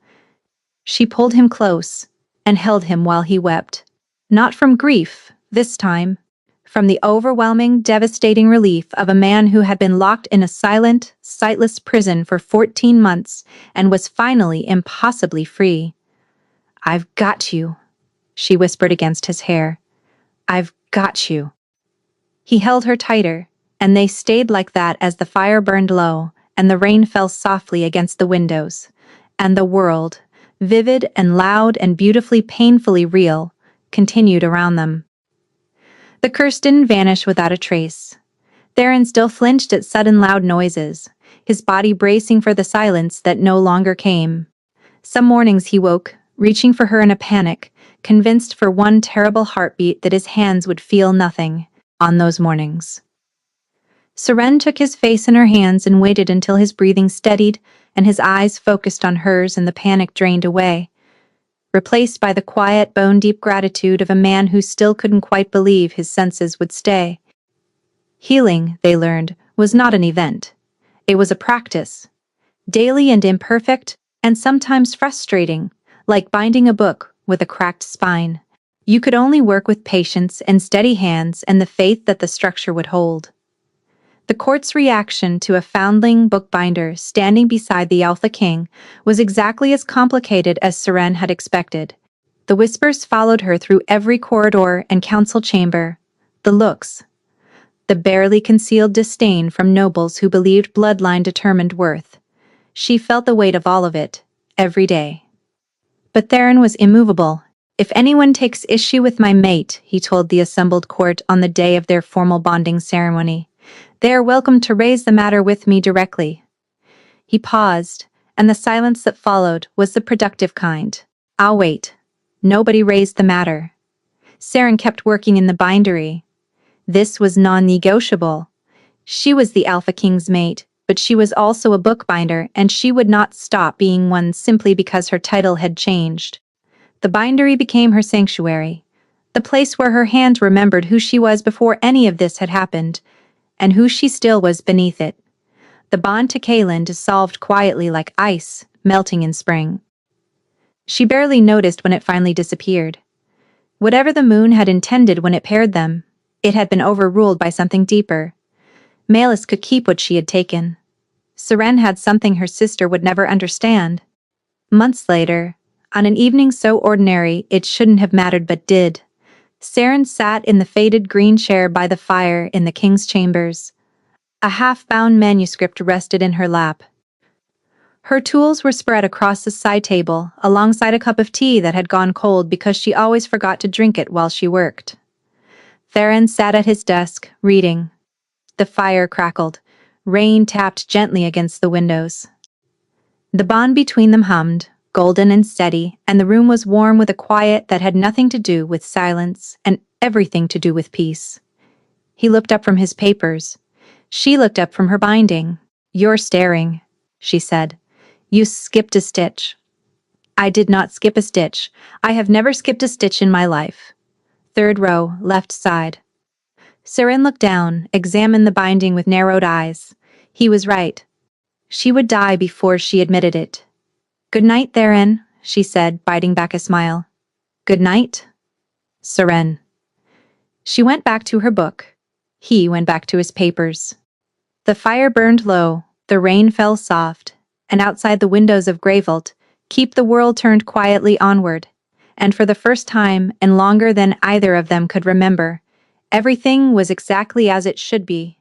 She pulled him close and held him while he wept. Not from grief, this time. From the overwhelming, devastating relief of a man who had been locked in a silent, sightless prison for 14 months and was finally impossibly free. "I've got you," she whispered against his hair. "I've got you." He held her tighter, and they stayed like that as the fire burned low and the rain fell softly against the windows, and the world, vivid and loud and beautifully painfully real, continued around them. The curse didn't vanish without a trace. Theron still flinched at sudden loud noises, his body bracing for the silence that no longer came. Some mornings he woke, reaching for her in a panic, convinced for one terrible heartbeat that his hands would feel nothing on those mornings. Seren took his face in her hands and waited until his breathing steadied and his eyes focused on hers and the panic drained away, replaced by the quiet, bone-deep gratitude of a man who still couldn't quite believe his senses would stay. Healing, they learned, was not an event. It was a practice, daily and imperfect, and sometimes frustrating, like binding a book with a cracked spine. You could only work with patience and steady hands and the faith that the structure would hold. The court's reaction to a foundling bookbinder standing beside the Alpha King was exactly as complicated as Seren had expected. The whispers followed her through every corridor and council chamber. The looks, the barely concealed disdain from nobles who believed bloodline determined worth. She felt the weight of all of it, every day. But Theron was immovable. "If anyone takes issue with my mate," he told the assembled court on the day of their formal bonding ceremony, "they are welcome to raise the matter with me directly." He paused, and the silence that followed was the productive kind. "I'll wait." Nobody raised the matter. Seren kept working in the bindery. This was non-negotiable. She was the Alpha King's mate, but she was also a bookbinder, and she would not stop being one simply because her title had changed. The bindery became her sanctuary, the place where her hand remembered who she was before any of this had happened, and who she still was beneath it. The bond to Kaelin dissolved quietly like ice, melting in spring. She barely noticed when it finally disappeared. Whatever the moon had intended when it paired them, it had been overruled by something deeper. Malus could keep what she had taken. Seren had something her sister would never understand. Months later, on an evening so ordinary it shouldn't have mattered but did, Seren sat in the faded green chair by the fire in the king's chambers. A half-bound manuscript rested in her lap. Her tools were spread across the side table, alongside a cup of tea that had gone cold because she always forgot to drink it while she worked. Theron sat at his desk, reading. The fire crackled. Rain tapped gently against the windows. The bond between them hummed, golden and steady, and the room was warm with a quiet that had nothing to do with silence and everything to do with peace. He looked up from his papers. She looked up from her binding. "You're staring," she said. "You skipped a stitch." "I did not skip a stitch. I have never skipped a stitch in my life." 3rd row, left side. Seren looked down, examined the binding with narrowed eyes. He was right. She would die before she admitted it. "Good night, Theron," she said, biting back a smile. "Good night, Seren." She went back to her book. He went back to his papers. The fire burned low, the rain fell soft, and outside the windows of Greyvault, Keep the world turned quietly onward, and for the first time and longer than either of them could remember, everything was exactly as it should be.